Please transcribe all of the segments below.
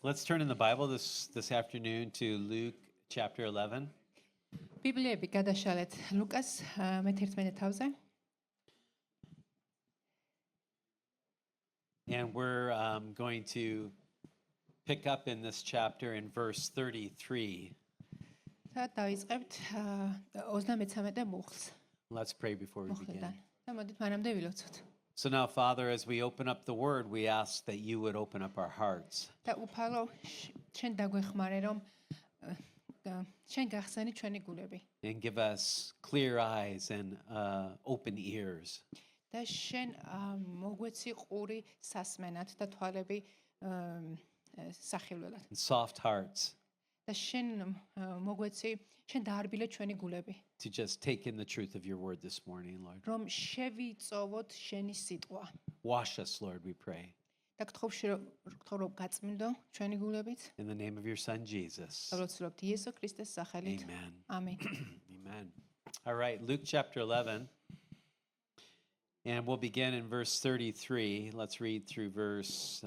Let's turn in the Bible this afternoon to Luke chapter 11. ბიბლიები გადაშალეთ ლუკას მე-11 თავზე. And we're going to pick up in this chapter in verse 33. და დავიწყებთ 33 მუხლს. Let's pray before we begin. და მოდით მანამდე ვილოცოთ. So now, Father, as we open up the word, we ask that you would open up our hearts. და უფალო შენ დაგვეხმარე რომ შენ გახსენი ჩვენი გულები. And give us clear eyes and open ears. და შენ მოგვეცი ყური სასმენად და თვალები სახილველად. And soft hearts და შენ მოგვეცი შენ დაარბილე ჩვენი გულები. to just take in the truth of your word this morning, Lord. რომ შევიწოვოთ შენი სიტყვა. Wash us, Lord, we pray. და გთხოვ რომ გაწმინდო ჩვენი გულებით. In the name of your Son, Jesus. ვლოცულობთ იესო ქრისტეს სახელით. Amen. ამენ. Amen. All right, Luke chapter 11. And we'll begin in verse 33. Let's read through verse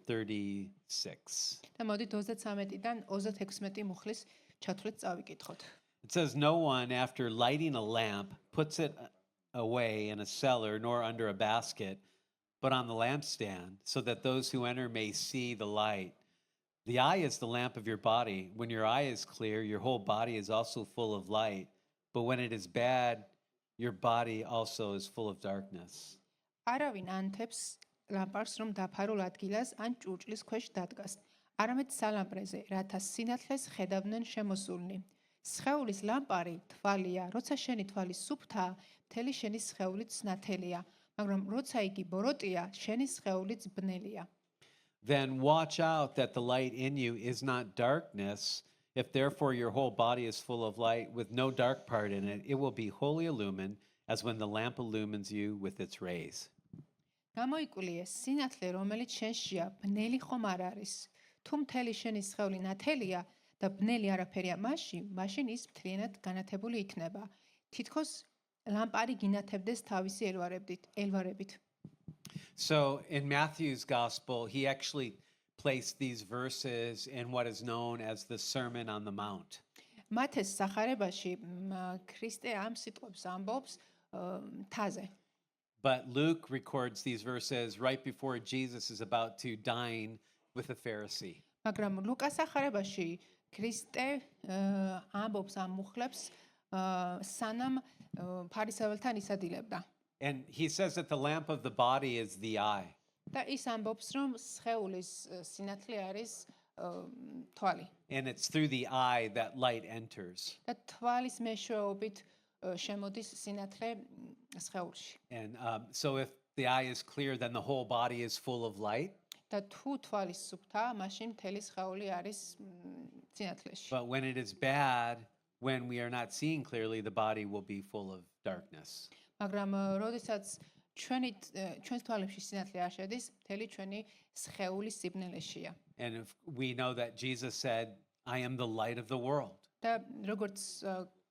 36. და მოდით 33-დან 36 მუხლის ჩათვლით წავიკითხოთ. It says, "No one, after lighting a lamp, puts it away in a cellar nor under a basket, but on the lampstand, so that those who enter may see the light. The eye is the lamp of your body. When your eye is clear, your whole body is also full of light. But when it is bad, your body also is full of darkness." არავინ ანთებს ლამპარს რომ დაფარულ ადგილას ან ჭურჭლის ქვეშ დადგას. არამედ სალამპრეზე, რათა სინათლეს ხედავდნენ შემოსულნი. სხეულის ლამპარი თვალია, როცა შენი თვალი სუფთაა, მთელი შენი სხეულიც ნათელია, მაგრამ როცა იგი ბოროტია, შენი სხეულიც ბნელია. Then watch out that the light in you is not darkness. If therefore your whole body is full of light with no dark part in it, it will be wholly illumined as when the lamp illumines you with its rays. გამოიკვლიე სინათლე, რომელიც შენშია, ბნელი ხომ არ არის. თუ მთელი შენი სხეული ნათელია და ბნელი არაფერია მაშინ ის მთლიანად განათებული იქნება. თითქოს ლამპარი გინათებდეს თავისი ელვარებით. So in Matthew's gospel, he actually placed these verses in what is known as the Sermon on the Mount. მათეს სახარებაში ქრისტე ამ სიტყვებს ამბობს მთაზე. But Luke records these verses right before Jesus is about to dine with a Pharisee. მაგრამ ლუკას სახარებაში ქრისტე ამბობს ამ მუხლებს სანამ ფარისეველთან ისადილებდა. And he says that the lamp of the body is the eye. და ის ამბობს რომ სხეულის სინათლე არის თვალი. And it's through the eye that light enters. და თვალის მეშვეობით შემოდის სინათლე სხეულში. And so if the eye is clear, then the whole body is full of light. და თუ თვალი სუფთაა, მაშინ მთელი სხეული არის სინათლეში. But when it is bad, when we are not seeing clearly, the body will be full of darkness. მაგრამ როდესაც ჩვენს თვალებში სინათლე არ შედის, მთელი ჩვენი სხეული სიბნელეშია. And if we know that Jesus said, "I am the light of the world." და როგორც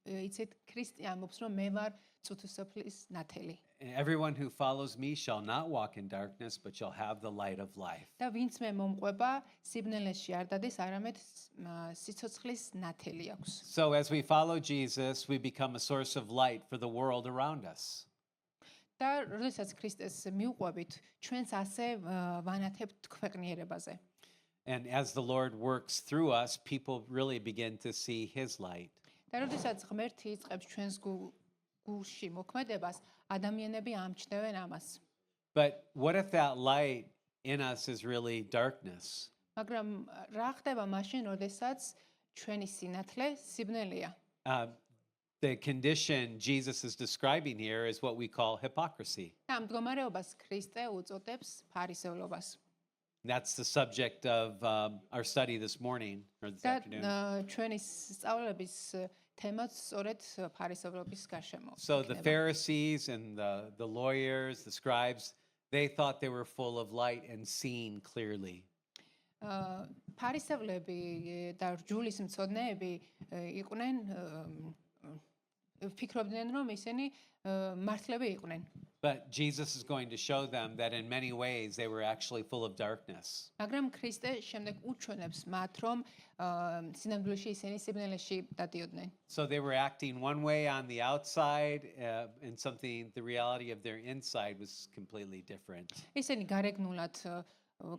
იცით, ქრისტე ამბობს, რომ მე ვარ წუთუსოფლის ნათელი. And everyone who follows me shall not walk in darkness, but shall have the light of life. და ვინც მე მომყვება, სიბნელეში არ დადეს, არამედ სიცოცხლის ნათელი აქვს. So as we follow Jesus, we become a source of light for the world around us. და როდესაც ქრისტეს მიუყვებით, ჩვენს ასე ვანათებთ ქვეყნიერებაზე. And as the Lord works through us, people really begin to see his light. და როდესაც ღმერთი იწყებს ჩვენს გულში მოქმედებას, ადამიანები ამჩნევენ ამას. But what if that light in us is really darkness? მაგრამ რა ხდება მაშინ, როდესაც ჩვენი სინათლე სიბნელეა? The condition Jesus is describing here is what we call hypocrisy. ამ მდგომარეობას ქრისტე უწოდებს ფარისევლობას. That's the subject of our study this morning or this და afternoon. ჩვენი სწავლების თემაც სწორედ ფარისევლობის გარშემო. So the Pharisees and the lawyers, the scribes, they thought they were full of light and seeing clearly. ფარისევლები და რჯულის მცოდნეები იყვნენ ფიქრობდნენ რომ ისინი მართლები იყვნენ. But Jesus is going to show them that in many ways they were actually full of darkness. მაგრამ ქრისტე შემდეგ უჩვენებს მათ, რომ სინამდვილეში ისინი სიბნელეში დადიოდნენ. So they were acting one way on the outside, and something, the reality of their inside was completely different. ისინი გარეგნულად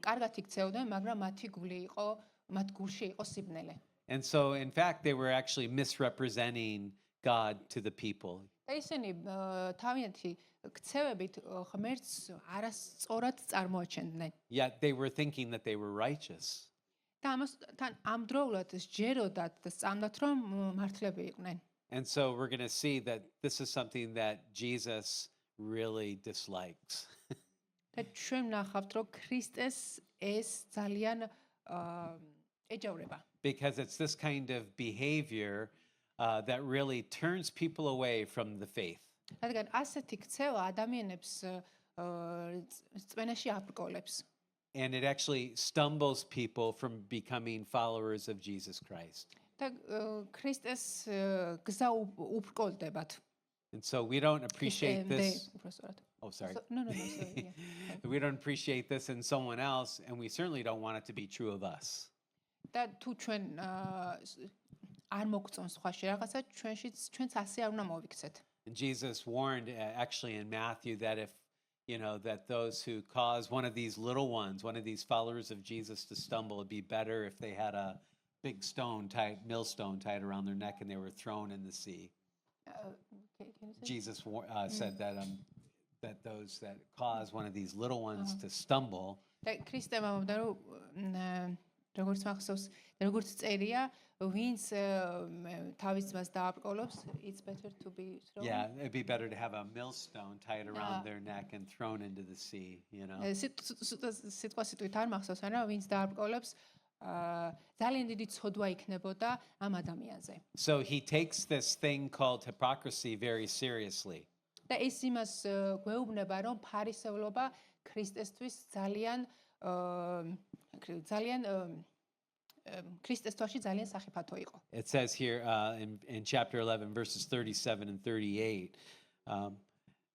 კარგად იქცეოდნენ, მაგრამ მათი გული იყო, მათ გულში იყო სიბნელე. And so, in fact, they were actually misrepresenting God to the people. და ისინი თავიანთი ქცევებით ღმერთს არასწორად წარმოაჩენდნენ. Yet they were thinking that they were righteous. და ამასთან ამდროულად სჯეროდათ და სწამდათ, რომ მართლები იყვნენ. And so we're going to see that this is something that Jesus really dislikes. და ჩვენ ვნახავთ, რომ ქრისტეს ეს ძალიან ეჯავრება. Because it's this kind of behavior that really turns people away from the faith. რადგან ასეთი ქცევა ადამიანებს წმენაში აბრკოლებს. And it actually stumbles people from becoming followers of Jesus Christ. და ქრისტეს გზა უბრკოლდებათ. And so we don't appreciate this. უბრალოდ. Oh, sorry. No, sorry. We don't appreciate this in someone else, and we certainly don't want it to be true of us. და თუ ჩვენ არ მოგწონს სხვაში რაღაცა, ჩვენც ასე არ უნდა მოვიქცეთ. And Jesus warned actually in Matthew that if, that those who cause one of these little ones, one of these followers of Jesus to stumble, it'd be better if they had a big millstone tied around their neck and they were thrown in the sea. Jesus said that those that cause one of these little ones to stumble. და ქრისტემ ამბობდა, რომ როგორც მახსოვს, როგორც წერია, ვინც თავის ძმას დააბრკოლობს, it's better to be thrown. Yeah, it'd be better to have a millstone tied around their neck and thrown into the sea, სიტყვა სიტყვით არ მახსოვს, არა, ვინც დააბრკოლებს, ძალიან დიდი ცოდვა იქნებოდა ამ ადამიანზე. So he takes this thing called hypocrisy very seriously. და ეს იმას გვეუბნება, რომ ფარისევლობა ქრისტესთვის ძალიან ქრისტესთვაში ძალიან სახიფათო იყო. It says here in chapter 11, verses 37 and 38,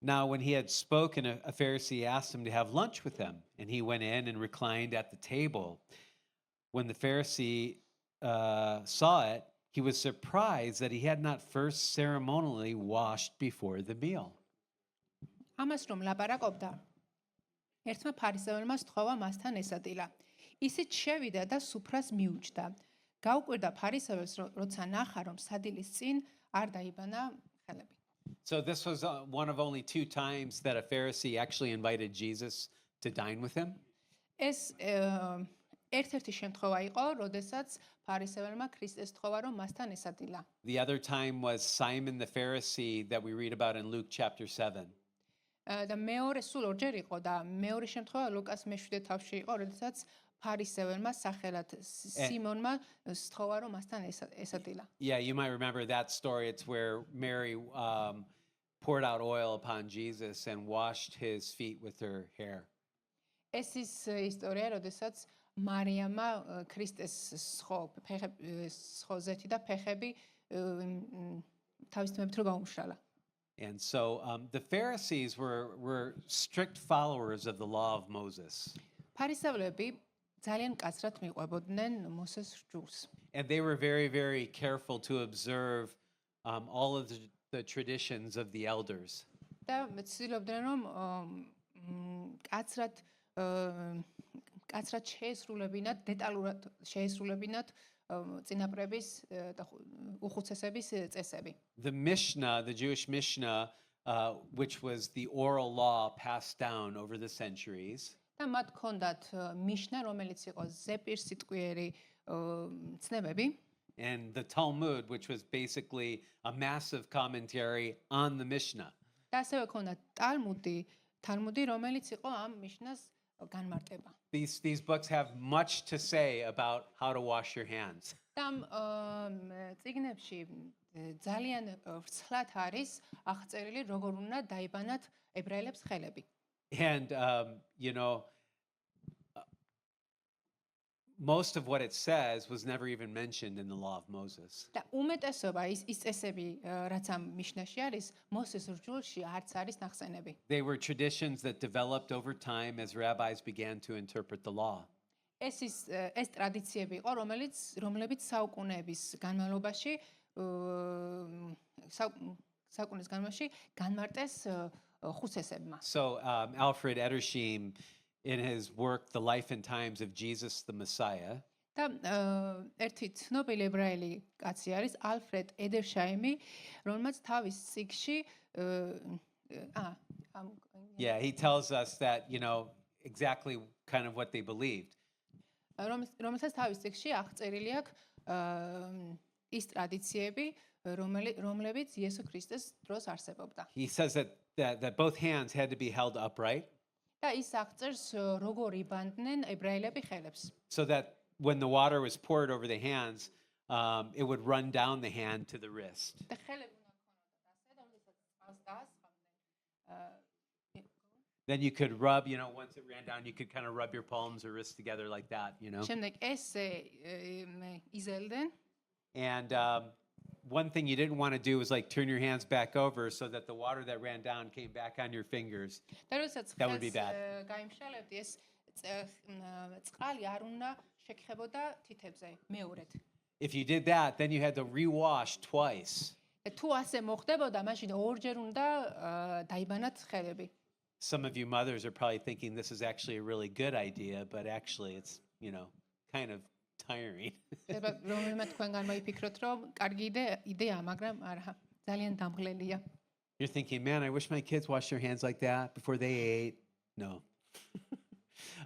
now when he had spoken, a Pharisee asked him to have lunch with him, and he went in and reclined at the table. When the Pharisee saw it, he was surprised that he had not first ceremonially washed before the meal. ამას რომ ლაპარაკობდა, ერთმა ფარისეველმა სთხოვა მასთან ესადილა. ისიც შევიდა და სუფრას მიუჯდა. გაუკვირდა ფარისეველს, როცა ნახა, რომ სადილის წინ არ დაიბანა ხელები. So this was one of only 2 times that a Pharisee actually invited Jesus to dine with him. ეს ერთ-ერთი შემთხვევა იყო, როდესაც ფარისეველმა ქრისტეს სთხოვა, რომ მასთან ესადილა. The other time was Simon the Pharisee that we read about in Luke chapter 7. და მეორე სულ ორჯერ იყო და მეორე შემთხვევა ლუკას მე-7 თავში იყო, როდესაც ფარისეველმა სახელად სიმონმა სთხოვა, რომ მასთან ესადილა. Yeah, you might remember that story. It's where Mary poured out oil upon Jesus and washed his feet with her hair. ეს ის ისტორია, როდესაც მარიამმა ქრისტეს სხოზეთი და ფეხები თავის თმებით რო გაუმშრალა. And so the Pharisees were strict followers of the law of Moses. ფარისევლები ძალიან კაცრად მიყვებოდნენ მოსეს რჯულს. And they were very, very careful to observe all of the traditions of the elders. და ცდილობდნენ, რომ კაცრად შეესრულებინათ, დეტალურად შეესრულებინათ წინაპრების და უხუცესების წესები. The Mishnah, the Jewish Mishnah, which was the oral law passed down over the centuries. და მათ ჰქონდათ მიშნა, რომელიც იყო ზეპირსიტყვიერი ცნებები. And the Talmud, which was basically a massive commentary on the Mishnah. და ასევე ჰქონდათ თალმუდი, რომელიც იყო ამ მიშნას განმარტება. These books have much to say about how to wash your hands. და წიგნებში ძალიან ვრცლად არის აღწერილი, როგორ უნდა დაიბანათ ებრაელებს ხელები. And most of what it says was never even mentioned in the law of Moses. და უმეტესობა ის წესები, რაც ამ მიშნაში არის, მოსეს რჯულში არც არის ნახსენები. They were traditions that developed over time as rabbis began to interpret the law. ეს ტრადიციები იყო, რომლებიც საუკუნეების განმავლობაში საუკუნის განმავლობაში განმარტეს ხუსესებმა. So Alfred Edersheim, in his work, The Life and Times of Jesus the Messiah, და ერთი ცნობილი ებრაელი კაცი არის ალფრედ ედერშაიმი, რომელმაც თავის წიგნში yeah, he tells us that, exactly kind of what they believed. რომელსაც თავის წიგნში აღწერილი აქვს ის ტრადიციები, რომლებიც იესო ქრისტეს დროს არსებობდა. He says that both hands had to be held upright, და ის აღწერს როგორ იბანდნენ ებრაელები ხელებს. so that when the water was poured over the hands, it would run down the hand to the wrist. და ხელები უნდა ქონოდათ ასე, რომელსაც წყალს დაასხამდნენ. Then you could rub, once it ran down, you could kind of rub your palms or wrists together like that, შემდეგ ესე იზელდნენ. And one thing you didn't want to do was like turn your hands back over so that the water that ran down came back on your fingers. და როდესაც That would be bad. გაიმშალებდი, ეს წყალი არ უნდა შეგხებოდა თითებზე მეორედ. If you did that, then you had to rewash twice. თუ ასე მოხდებოდა, მაშინ ორჯერ უნდა დაიბანათ ხელები. Some of you mothers are probably thinking this is actually a really good idea, but actually it's, kind of tiring. შეიძლება რომელიმე თქვენგან მოიფიქროთ, რომ კარგი იდეაა, მაგრამ არა, ძალიან დამღლელია. You're thinking, man, I wish my kids washed their hands like that before they ate. No.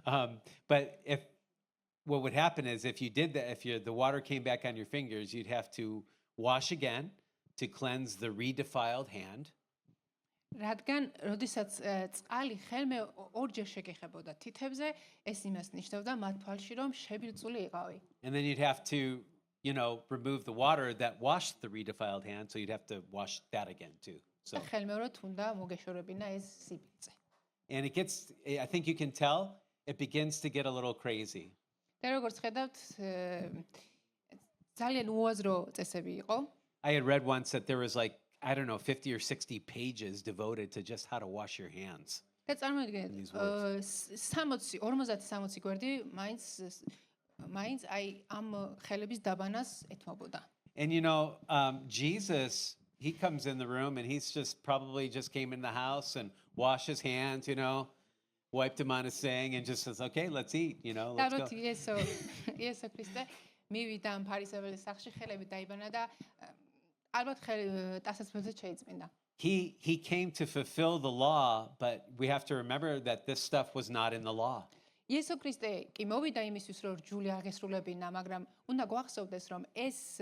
But what would happen is if you did that, if the water came back on your fingers, you'd have to wash again to cleanse the redefiled hand. რადგან როდესაც წყალი ხელმე ორჯერ შეგეხებოდა თითებზე, ეს იმას ნიშნავდა მათ თვალში, რომ შებილწული იყავი. And then you'd have to, remove the water that washed the redefiled hand, so you'd have to wash that again too. So, და ხელმეორედ უნდა მოგეშორებინა ეს სიბილწე. and I think you can tell, it begins to get a little crazy. და როგორც ხედავთ, ძალიან უაზრო წესები იყო. I had read once that there was 50 or 60 pages devoted to just how to wash your hands. და წარმოიდგინეთ, 40-60 გვერდი მაინც აი ამ ხელების დაბანას ეთმობოდა. And Jesus, he comes in the room and he's probably just came in the house and washed his hands, wiped him on his thing and just says, okay, let's eat, let's go. იესო ქრისტე მივიდა ამ ფარისევლის სახლში, ხელები დაიბანა და ალბათ ტასაცმელზე შეიწმინდა. He came to fulfill the law, but we have to remember that this stuff was not in the law. იესო ქრისტე კი მოვიდა იმისთვის, რომ რჯული აღესრულებინა, მაგრამ უნდა გვახსოვდეს, რომ ეს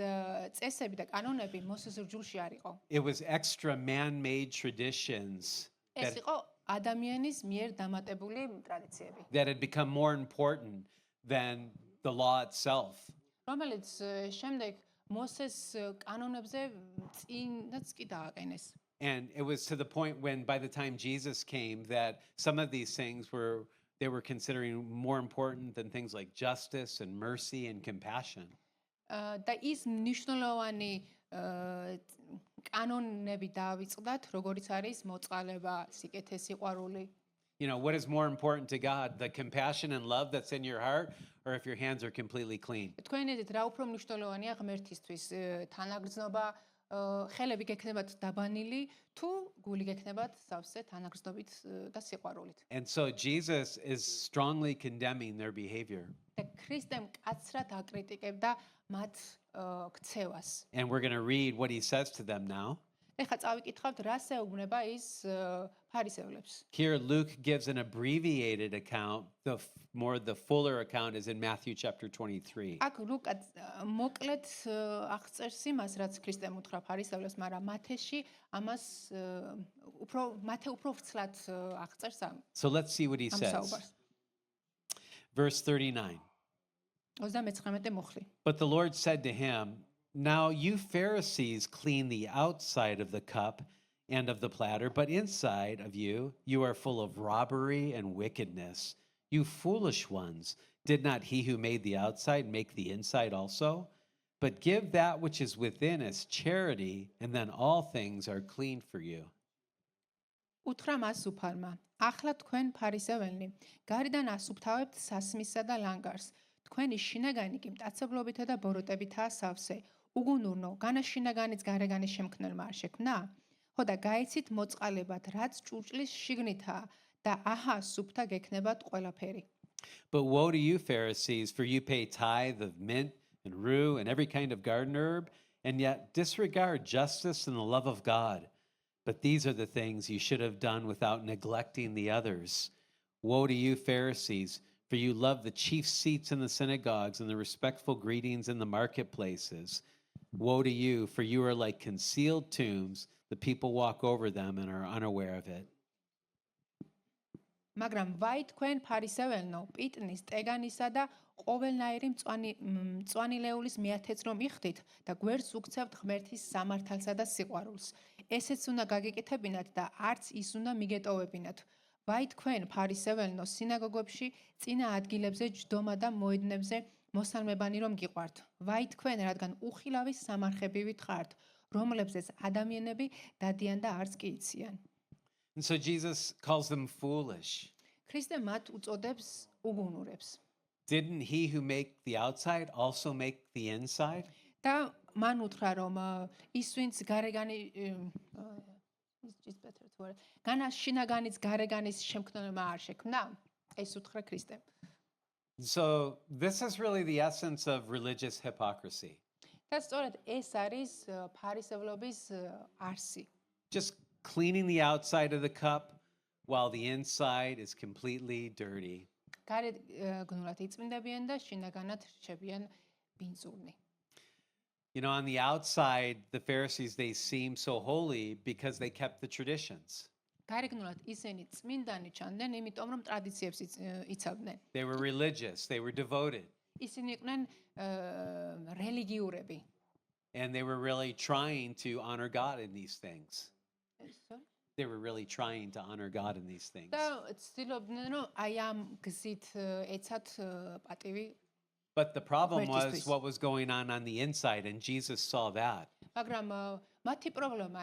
წესები და კანონები მოსეს რჯულში არ იყო. It was extra man-made traditions ეს იყო ადამიანის მიერ დამატებული ტრადიციები, that had become more important than the law itself. რომელიც შემდეგ მოსეს კანონებზე წინაც კი დააყენეს. And it was to the point when by the time Jesus came that some of these things they were considering more important than things like justice and mercy and compassion. და ის მნიშვნელოვანი კანონები დაავიწყდათ, როგორიც არის მოწყალება, სიკეთე, სიყვარული. What is more important to God, the compassion and love that's in your heart, or if your hands are completely clean? თქვენი იდეით რა უფრო მნიშვნელოვანია ღმერთისთვის, თანაგრძნობა, ხელები გექნებათ დაბანილი, თუ გული გექნებათ სავსე თანაგრძნობით და სიყვარულით. And so Jesus is strongly condemning their behavior. და ქრისტემ კაცრად აკრიტიკებდა მათ ქცევას. And we're going to read what he says to them now. ეხლა წავიკითხავთ, რა შეუგნება ის ფარისევლებს. Here Luke gives an abbreviated account. The fuller account is in Matthew chapter 23. აქ ლუკა მოკლედ აღწერს იმას, რაც ქრისტემ უთხრა ფარისევლებს, მაგრამ მათეში ამას მათე უფრო ვრცლად აღწერს ამ. So let's see what he says. საუბარს. Verse 39. 39 მოხლი. But the Lord said to him, now you Pharisees clean the outside of the cup and of the platter, but inside of you are full of robbery and wickedness. You foolish ones, Did not he who made the outside make the inside also? But give that which is within as charity, and then all things are clean for you. უთხრა მას უფალმა: ახლა თქვენ ფარისეველნი, გარედან ასუფთავებთ სასმისსა და ლანგარს. თქვენი შინაგანი კი მტაცებლობითა და ბოროტებითაა სავსე. უგუნურნო, განა შინაგანიც გარეგანის შემქმნელმა არ შექმნა? ხო და გაიცით მოწყალებად, რაც ჭურჭლის შიგნითაა და აჰა, სუფთა გექნებათ ყველაფერი. But woe to you, Pharisees, for you pay tithe of mint and rue and every kind of garden herb, and yet disregard justice and the love of God. But these are the things you should have done without neglecting the others. Woe to you, Pharisees, for you love the chief seats in the synagogues and the respectful greetings in the marketplaces. Woe to you, for you are like concealed tombs. The people walk over them and are unaware of it. მაგრამ ვაი თქვენ ფარისეველნო, პიტნის, ტეგანისა და ყოველნაირი მწვანილეულის მიათეცნო მიხდით და გვერდს უქცევთ ღმერთის სამართალსა და სიყვარულს. ესეც უნდა გაგიკეთებინათ და არც ის უნდა მიგეტოვებინათ. ვაი თქვენ ფარისეველნო, სინაგოგებში, წინა ადგილებზე ჯდომა და მოედნებზე მოსალმებანი რომ გიყვართ. ვაი თქვენ, რადგან უხილავის სამარხებივით ხართ, რომლებზეც ადამიანები დადიან და არც კი იციან. And so Jesus calls them foolish. ქრისტე მათ უწოდებს უგუნურებს. Didn't he who make the outside also make the inside? და მან უთხრა რომ ის ვინც გარეგანი განა შინაგანიც გარეგანის შემქმნელმა არ შექმნა? ეს უთხრა ქრისტემ. So this is really the essence of religious hypocrisy. და სწორედ ეს არის ფარისევლობის არსი. Just cleaning the outside of the cup while the inside is completely dirty. გარეთ გნულად იწმინდებიან და შინაგანად რჩებიან ბინძურნი. You know, on the outside, the Pharisees, they seem so holy because they kept the traditions. გარეგნულად ისინი წმინდანი ჩანდნენ, იმიტომ რომ ტრადიციებს იცავდნენ. They were religious, they were devoted, ისინი იყვნენ რელიგიურები. and they were really trying to honor God in these things. They were really trying to honor God in these things. და ცდილობდნენ რომ აი ამ გზით ეცათ პატივი. But the problem was Vertistes. what was going on the inside, and Jesus saw that. მაგრამ მათი პრობლემა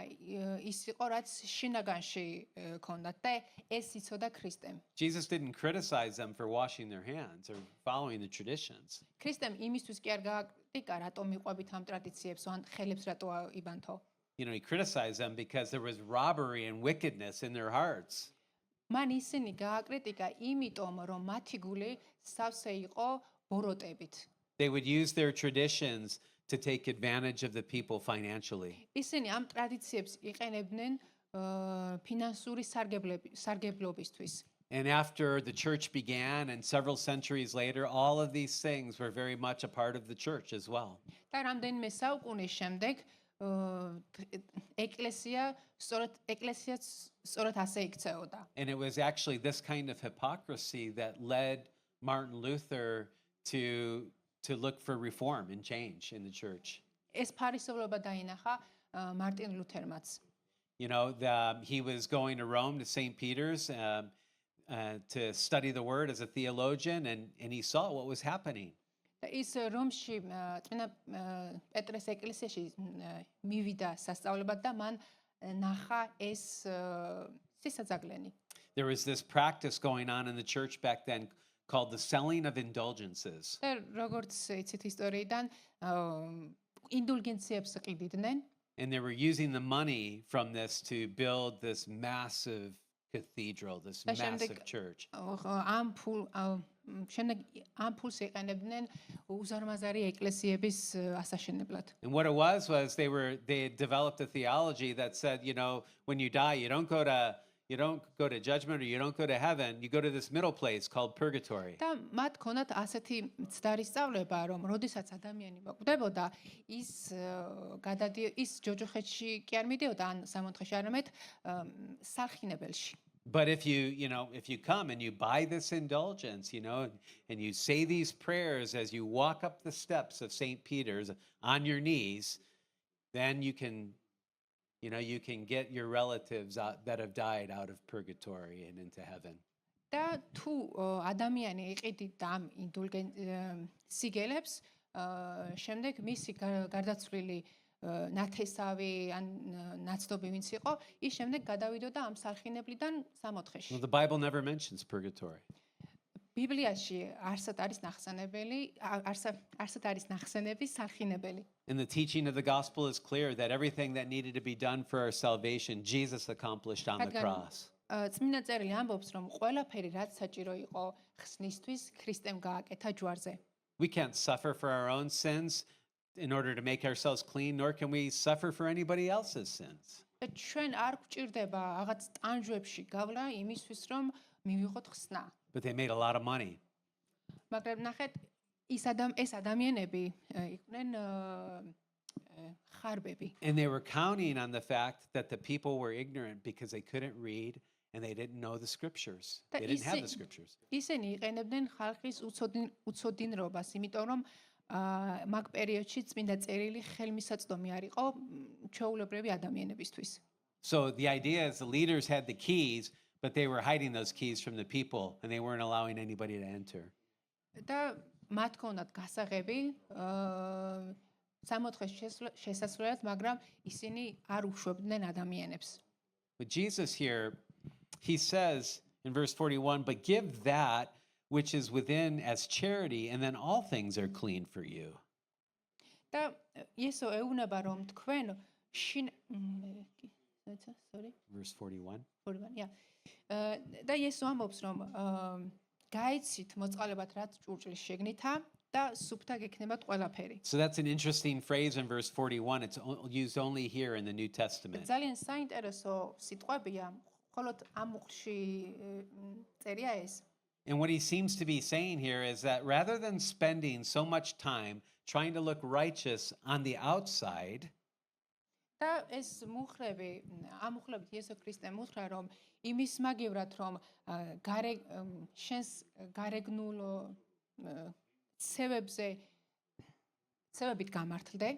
ის იყო, რაც შინაგანში ქონდათ და ეს იცოდა ქრისტემ. Jesus didn't criticize them for washing their hands or following the traditions. ქრისტემ იმისთვის კი არ გააკრიტიკა, რატომ მიყვებით ამ ტრადიციებს, ან ხელებს რატო იბანთო. You know, he criticized them because there was robbery and wickedness in their hearts. მან ისინი გააკრიტიკა იმიტომ, რომ მათი გული სავსე იყო ბოროტებით. They would use their traditions to take advantage of the people financially. ისინი ამ ტრადიციებს იყენებდნენ ფინანსური სარგებლობისთვის. And after the church began and several centuries later, all of these things were very much a part of the church as well. და რამდენიმე საუკუნის შემდეგ ეკლესიაც სწორედ ასე იქცეოდა. And it was actually this kind of hypocrisy that led Martin Luther to look for reform and change in the church. ეს ფარისევლობა დაინახა მარტინ ლუთერმაც. You know, he was going to Rome to St. Peter's to study the word as a theologian, and he saw what was happening. და ის რომში წმინდა პეტრეს ეკლესიაში მივიდა სასწავლებად და მან ნახა ეს სისაძაგლენი. There was this practice going on in the church back then called the selling of indulgences. და როგორც იცით ისტორიიდან ინდულგენციებს ყიდიდნენ. And they were using the money from this to build this massive cathedral, this massive church. შემდეგ ამ ფულს იყენებდნენ უზარმაზარი ეკლესიების ასაშენებლად. And what it was they had developed a theology that said, you know, when you die, you don't go to judgment or you don't go to heaven, you go to this middle place called purgatory. და მათ ქონდათ ასეთი მცდარი სწავლება, რომ როდესაც ადამიანი მოკვდებოდა, ის ჯოჯოხეთში კი არ მიდიოდა, ან სამონთხეში, არამედ სარხინებელში. But if you come and you buy this indulgence, and you say these prayers as you walk up the steps of St. Peter's on your knees, then you can get your relatives that have died out of purgatory and into heaven. და თუ ადამიანი იყიდით ამ სიგელებს, შემდეგ მისი გარდაცვლილი ნათესავი ან ნაცნობი ვინც იყო, ის შემდეგ გადავიდოდა ამ სარხინებლიდან სამოთხეში. Well, the Bible never mentions purgatory. ბიბლიაში არსად არის ნახსენებელი, არსად არის ნახსენები სარხინებელი. And the teaching of the gospel is clear that everything that needed to be done for our salvation, Jesus accomplished on the რადგან, cross. წმინდა წერილი ამბობს, რომ ყველაფერი რაც საჭირო იყო ხსნისთვის, ქრისტემ გააკეთა ჯვარზე. We can't suffer for our own sins in order to make ourselves clean, nor can we suffer for anybody else's sins. და ჩვენ არ გვჭირდება რაღაც ტანჯვებში გავლა იმისთვის, რომ მივიღოთ ხსნა. But they made a lot of money. მაგრამ ნახეთ, ეს ადამიანები იყვნენ ხარბები. And they were counting on the fact that the people were ignorant because they couldn't read and they didn't know the scriptures. და They didn't have the scriptures. ისინი იყენებდნენ ხალხის უცოდინრობას, იმიტომ რომ მაგ პერიოდში წმინდა წერილი ხელმისაწვდომი არ იყო ჩვეულებრივი ადამიანებისთვის. So the idea is the leaders had the keys, but they were hiding those keys from the people and they weren't allowing anybody to enter. და მათ ქონდათ გასაღები სამოთხეს შესასვლელად, მაგრამ ისინი არ უშვებდნენ ადამიანებს. But Jesus here, he says in verse 41, but give that which is within as charity, and then all things are clean for you. და იესო ეუბნება რომ თქვენ Verse 41. და იესო ამბობს რომ გაიცით მოწყალებად რაც ჭურჭლის შეგნითა და სუფთა გექნებათ ყველაფერი. So that's an interesting phrase in verse 41. It's used only here in the New Testament. ძალიან საინტერესო სიტყვებია, მხოლოდ ამ უხში წერია ეს. And what he seems to be saying here is that rather than spending so much time trying to look righteous on the outside, და ეს მუხრები, ამ მუხრებით იესო ქრისტემ უთხრა რომ იმის მაგივრად რომ შენს გარეგნულ ცევებით გამართლდე.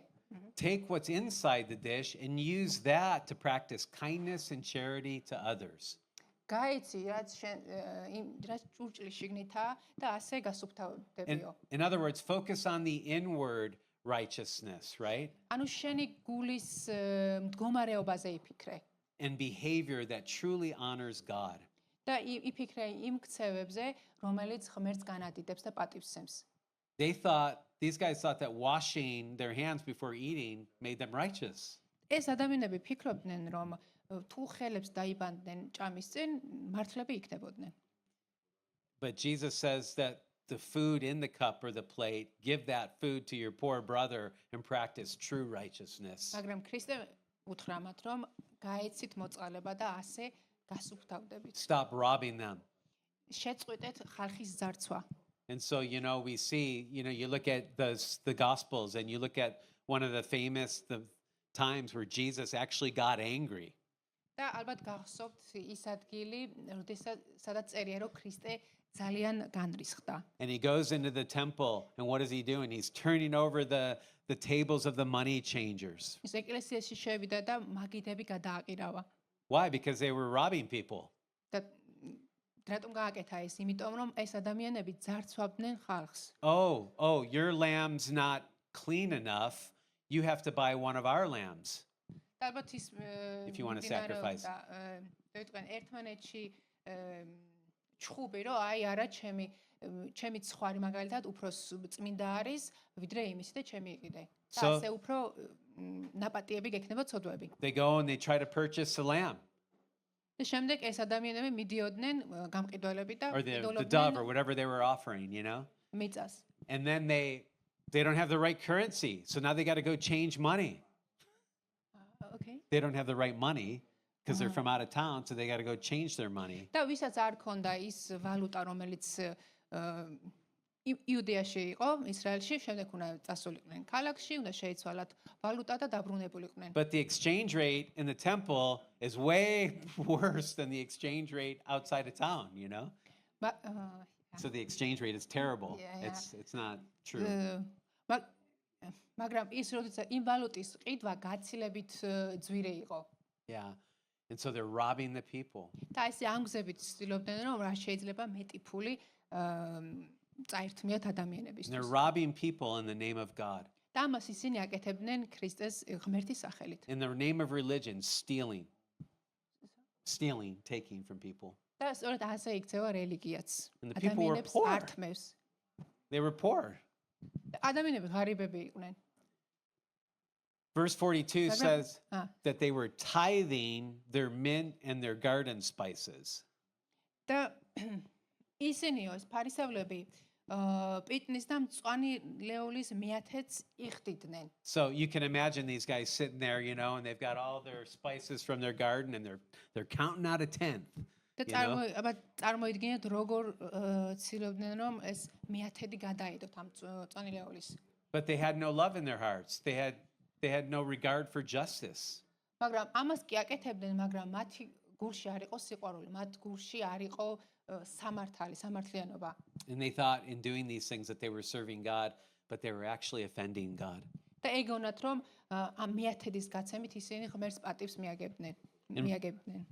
take what's inside the dish and use that to practice kindness and charity to others. გაიცი რაც ჭურჭლის შიგნითა და ასე გასუფთავდებიო. In other words, focus on the inward righteousness, right? ანუ შენი გულის მდგომარეობაზე იფიქრე And behavior that truly honors God. და იფიქრე იმ ქცევებზე, რომელიც ღმერთს განადიდებს და პატივს სცემს. These guys thought that washing their hands before eating made them righteous. ეს ადამიანები ფიქრობდნენ, რომ თუ ხელებს დაიბანდნენ ჭამის წინ, მართლები იქნებოდნენ. But Jesus says that the food in the cup or the plate, give that food to your poor brother and practice true righteousness. მაგრამ ქრისტე უთხრა მათ, რომ გაეცით მოწყალება და ასე გასუფთავდებით. Stop robbing them. შეწყვეტეთ ხალხის ძარცვა. And so, we see, you look at the Gospels and you look at one of the times where Jesus actually got angry. და ალბათ გახსოვთ ის ადგილი, სადაც წერია, რომ ქრისტე ძალიან განრისხდა. And he goes into the temple and what is he doing? He's turning over the tables of the money changers. ის ეკლესიაში შევიდა და მაგიდები გადააყირავა. Why? Because they were robbing people. და რატომ გააკეთა ეს? იმიტომ რომ ეს ადამიანები ძარცვავდნენ ხალხს. Oh, your lamb's not clean enough. You have to buy one of our lambs. და ალბათ ის If you want to sacrifice. ერთმანეთში ჩხუბი რომ აი არა ჩემი ცხარი მაგალითად უფრო წმინდა არის ვიდრე იმისი და ჩემი იყიდე. და ასე უფრო ნაპატიები გექნება ცოდვები. They go and they try to purchase the lamb. და შემდეგ ეს ადამიანები მიდიოდნენ გამყიდველები და Or the dove or whatever they were offering, მიწას. And then they don't have the right currency. So now they got to go change money. Okay. They don't have the right money because they're from out of town, so they got to go change their money. და ვისაც არ ქონდა ის ვალუტა, რომელიც იუდეაში იყო, ისრაელში, შემდეგ უნდა წასულიყვნენ ქალაქში, უნდა შეიცვალათ ვალუტა და დაბრუნებულიყვნენ. But the exchange rate in the temple is way worse than the exchange rate outside of town, So the exchange rate is terrible. Yeah. It's not true. მაგრამ ის როდესაც იმ ვალუტის ყიდვა გაცილებით ძვირი იყო. Yeah. And so they're robbing the people. და ესე ამ გზებით ცდილობდნენ რომ რა შეიძლება მეტი ფული წაერთმიათ And they're ადამიანებისთვის. robbing people in the name of God. და ამას ისინი აკეთებდნენ ქრისტეს ღმერთის სახელით. In the name of religion, stealing, taking from people. და სწორედ ასე იქცევა რელიგიაც. And the people were ადამიანებს poor. ართმევს. They were poor. ადამიანები ღარიბები იყვნენ. Verse 42 says Ah. that they were tithing their mint and their garden spices. და ისინიო ეს ფარისევლები პიტნის და მწვანე ლეულის მიათეთს იხდიდნენ. So you can imagine these guys sitting there, and they've got all their spices from their garden and they're counting out a tenth. და წარმოიდგინეთ როგორ ცდილობდნენ რომ ეს მიათედი გადაიდოთ ამ მწვანე ლეულის. But they had no love in their hearts. They had no regard for justice. მაგრამ ამას კი აკეთებდნენ, მაგრამ მათი გულში არ იყო სიყვარული, მათ გულში არ იყო სამართალი, სამართლიანობა. And they thought in doing these things that they were serving God, but they were actually offending God. და ეგონათ რომ ამ მიათედის გაცემით ისინი ღმერთს პატივს მიაგებდნენ.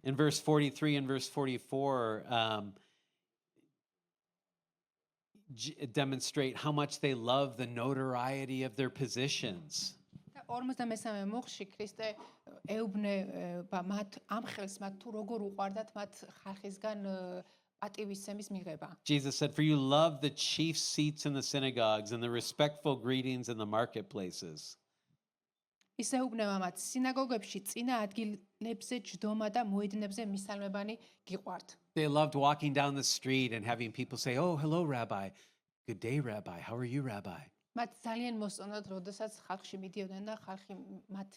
In verse 43 and verse 44, demonstrate how much they love the notoriety of their positions. და 43-მე მუხში ქრისტე ეუბნება მათ ამ ხელს მათ თუ როგორ უყვარდათ მათ ხალხისგან პატივისცემის მიღება. Jesus said, "For you love the chief seats in the synagogues and the respectful greetings in the marketplaces." ის ეუბნება მათ სინაგოგებში წინა ადგილებზე ჯდომა და მოედნებზე მისალმებანი გიყვართ. They loved walking down the street and having people say, "Oh, hello, Rabbi. Good day, Rabbi. How are you, Rabbi?" მათ ძალიან მოსწონდათ, როდესაც ხალხში მიდიოდნენ და ხალხი მათ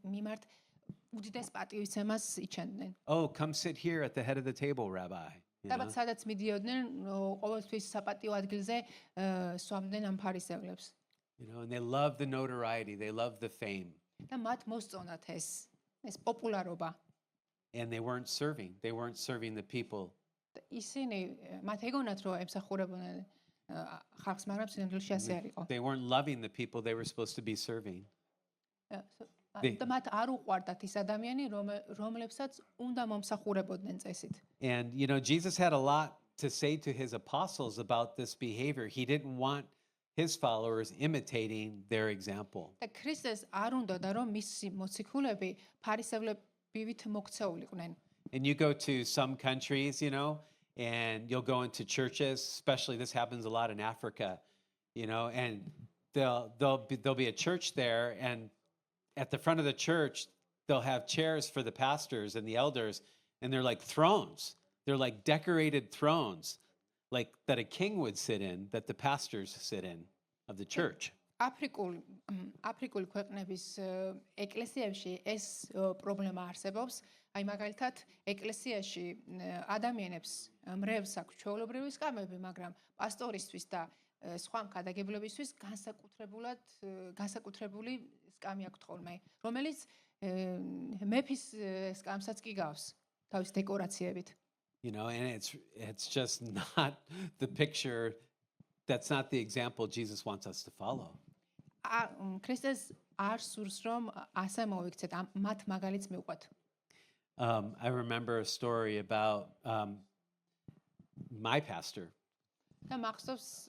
მიმართ უდიდეს პატივისცემას იჩენდნენ. "Oh, come sit here at the head of the table, Rabbi." და მათ სადაც მიდიოდნენ, ყოველთვის საპატიო ადგილზე სვამდნენ ამ ფარისევლებს. And they love the notoriety. They love the fame. და მათ მოსწონდათ ეს პოპულარობა. And they weren't serving. They weren't serving the people. და ისინი მათ ეგონათ, რომ ემსახურებოდნენ ხალხს, მაგრამ სინამდვილეში ასე არ იყო. They weren't loving the people they were supposed to be serving. და მათ არ უყვარდათ ის ადამიანი, რომლებსაც უნდა მომსახურებოდნენ წესით. And, Jesus had a lot to say to his apostles about this behavior. He didn't want his followers imitating their example. და ქრისტეს არ უნდოდა, რომ მისი მოციქულები ფარისევლებივით მოქცეულიყვნენ. And you go to some countries, and you'll go into churches, especially this happens a lot in Africa, and there'll be a church there, and at the front of the church, they'll have chairs for the pastors and the elders, and they're like thrones. They're like decorated thrones, like that a king would sit in, that the pastors sit in of the church. აფრიკული ქვეყნების ეკლესიებში ეს პრობლემა არსებობს. აი მაგალითად, ეკლესიაში ადამიანებს მრევს აქვს ჩვეულებრივი სკამები, მაგრამ პასტორისთვის და სხვა მქადაგებლებისთვის განსაკუთრებული სკამი აქვთ ხოლმე, რომელიც მეფის სკამსაც კი გავს თავის დეკორაციებით. And it's just not the picture. That's not the example Jesus wants us to follow. ქრისტეს არ სურს რომ ასე მოვიქცეთ, მათ მაგალითს მივყვეთ. I remember a story about my pastor. და მახსოვს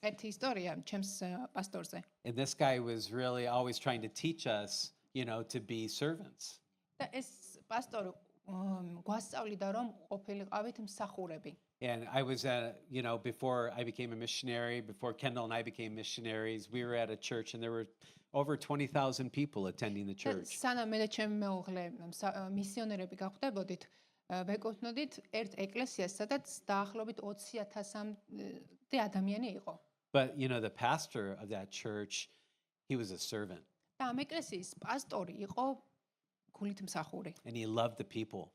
ერთი ისტორია ჩემს პასტორზე. And this guy was really always trying to teach us, to be servants. და ეს პასტორი გვასწავლიდა რომ ყოფილიყავით მსახურები. And I was before I became a missionary, before Kendall and I became missionaries, we were at a church and there were over 20,000 people attending the church. სანამ მე და ჩემი მეუღლე მისიონერები გავხდებოდით, ვეკუთვნოდით ერთ ეკლესიას, სადაც დაახლოებით 20,000-მდე ადამიანი იყო. But the pastor of that church, he was a servant. და ამ ეკლესიის პასტორი იყო გულით მსახური. And he loved the people.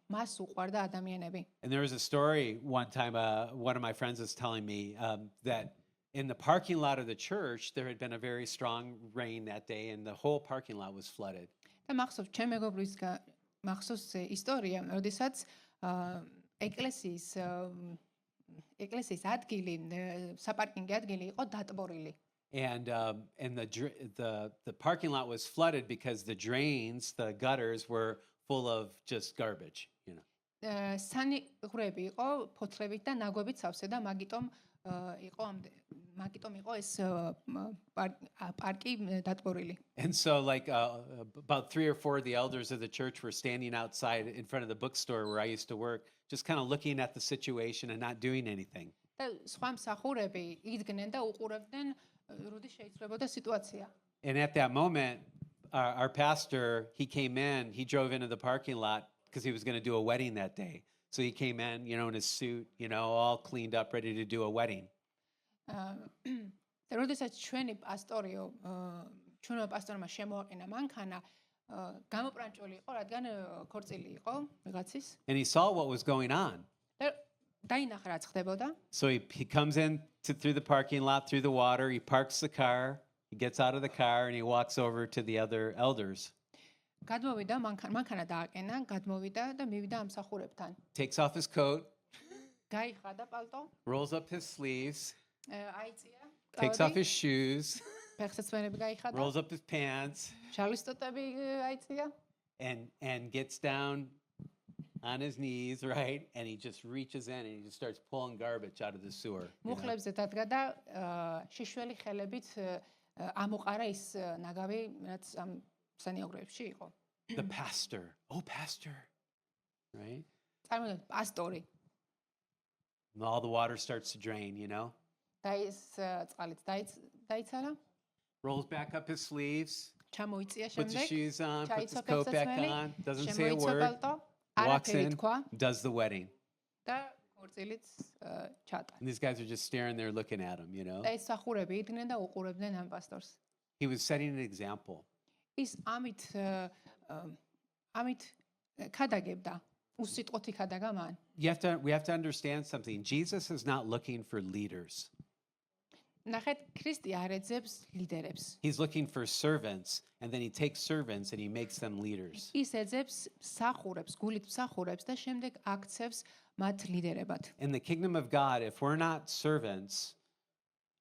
მას უყვარდა ადამიანები. And there was a story one time, one of my friends was telling me that in the parking lot of the church, there had been a very strong rain that day and the whole parking lot was flooded. და მახსოვს ჩემ მეგობრის მახსოვს ისტორია, როდესაც ეკლესიის ადგილი, საპარკინგი ადგილი იყო დატბორილი. And the parking lot was flooded because the drains, the gutters were full of just garbage, you know. სანიღვრები იყო ფოთლებით და ნაგვებით სავსე და მაგიტომ იყო ეს პარკი დატბორილი. And so like about 3 or 4 of the elders of the church were standing outside in front of the bookstore where I used to work, just kind of looking at the situation and not doing anything. და სხვა მსახურები იდგნენ და უყურებდნენ როდის შეიცვლებოდა სიტუაცია. And at that moment, our pastor, he came in, he drove into the parking lot because he was going to do a wedding that day. So he came in, you know, in his suit, you know, all cleaned up, ready to do a wedding. და როდესაც ჩვენი ჩვენმა პასტორმა შემოაყენა მანქანა, გამოპრანჭული იყო, რადგან ქორწილი იყო ვიღაცის. And he saw what was going on. და დაინახა რა ხდებოდა. So he comes in through the parking lot, through the water, he parks the car, he gets out of the car, and he walks over to the other elders. გადმოვიდა მანქანა დააყენა, გადმოვიდა და მივიდა ამ მსახურებთან. Takes off his coat, გაიხადა პალტო, rolls up his sleeves, აიწია, takes off his shoes, ფეხსაცმელები გაიხადა, rolls up his pants, შალისტოტები აიწია and gets down on his knees, right? And he just reaches in and he just starts pulling garbage out of the sewer. You know? მუხლებზე დადგა და შიშველი ხელებით ამოყარა ის ნაგავი, რაც ამ სანიაღვრებში იყო. The pastor, oh pastor, right? წარმოგიდგენთ, პასტორი. And all the water starts to drain, you know? და ის წყალით დაიცალა, Rolls back up his sleeves, ჩამოიწია puts his შემდეგ, shoes on, puts his ჩაიცვა coat back ფეხსაცმელი, on, doesn't say a შემოიცვა word, პალტო, walks არაფერი in, თქვა does the wedding. და ქორწილიც ჩატა. And these guys are just staring there looking at him, you know? და ეს მსახურები იდგნენ და უყურებდნენ ამ პასტორს. He was setting an example. ის ამით ქადაგებდა, უსიტყვოთი ქადაგა მან. We have to understand something. Jesus is not looking for leaders. ნახეთ, ქრისტე არ ეძებს ლიდერებს. He's looking for servants, and then he takes servants and he makes them leaders. ის ეძებს მსახურებს, გულით მსახურებს და შემდეგ აქცევს მათ ლიდერებად. In the kingdom of God, if we're not servants,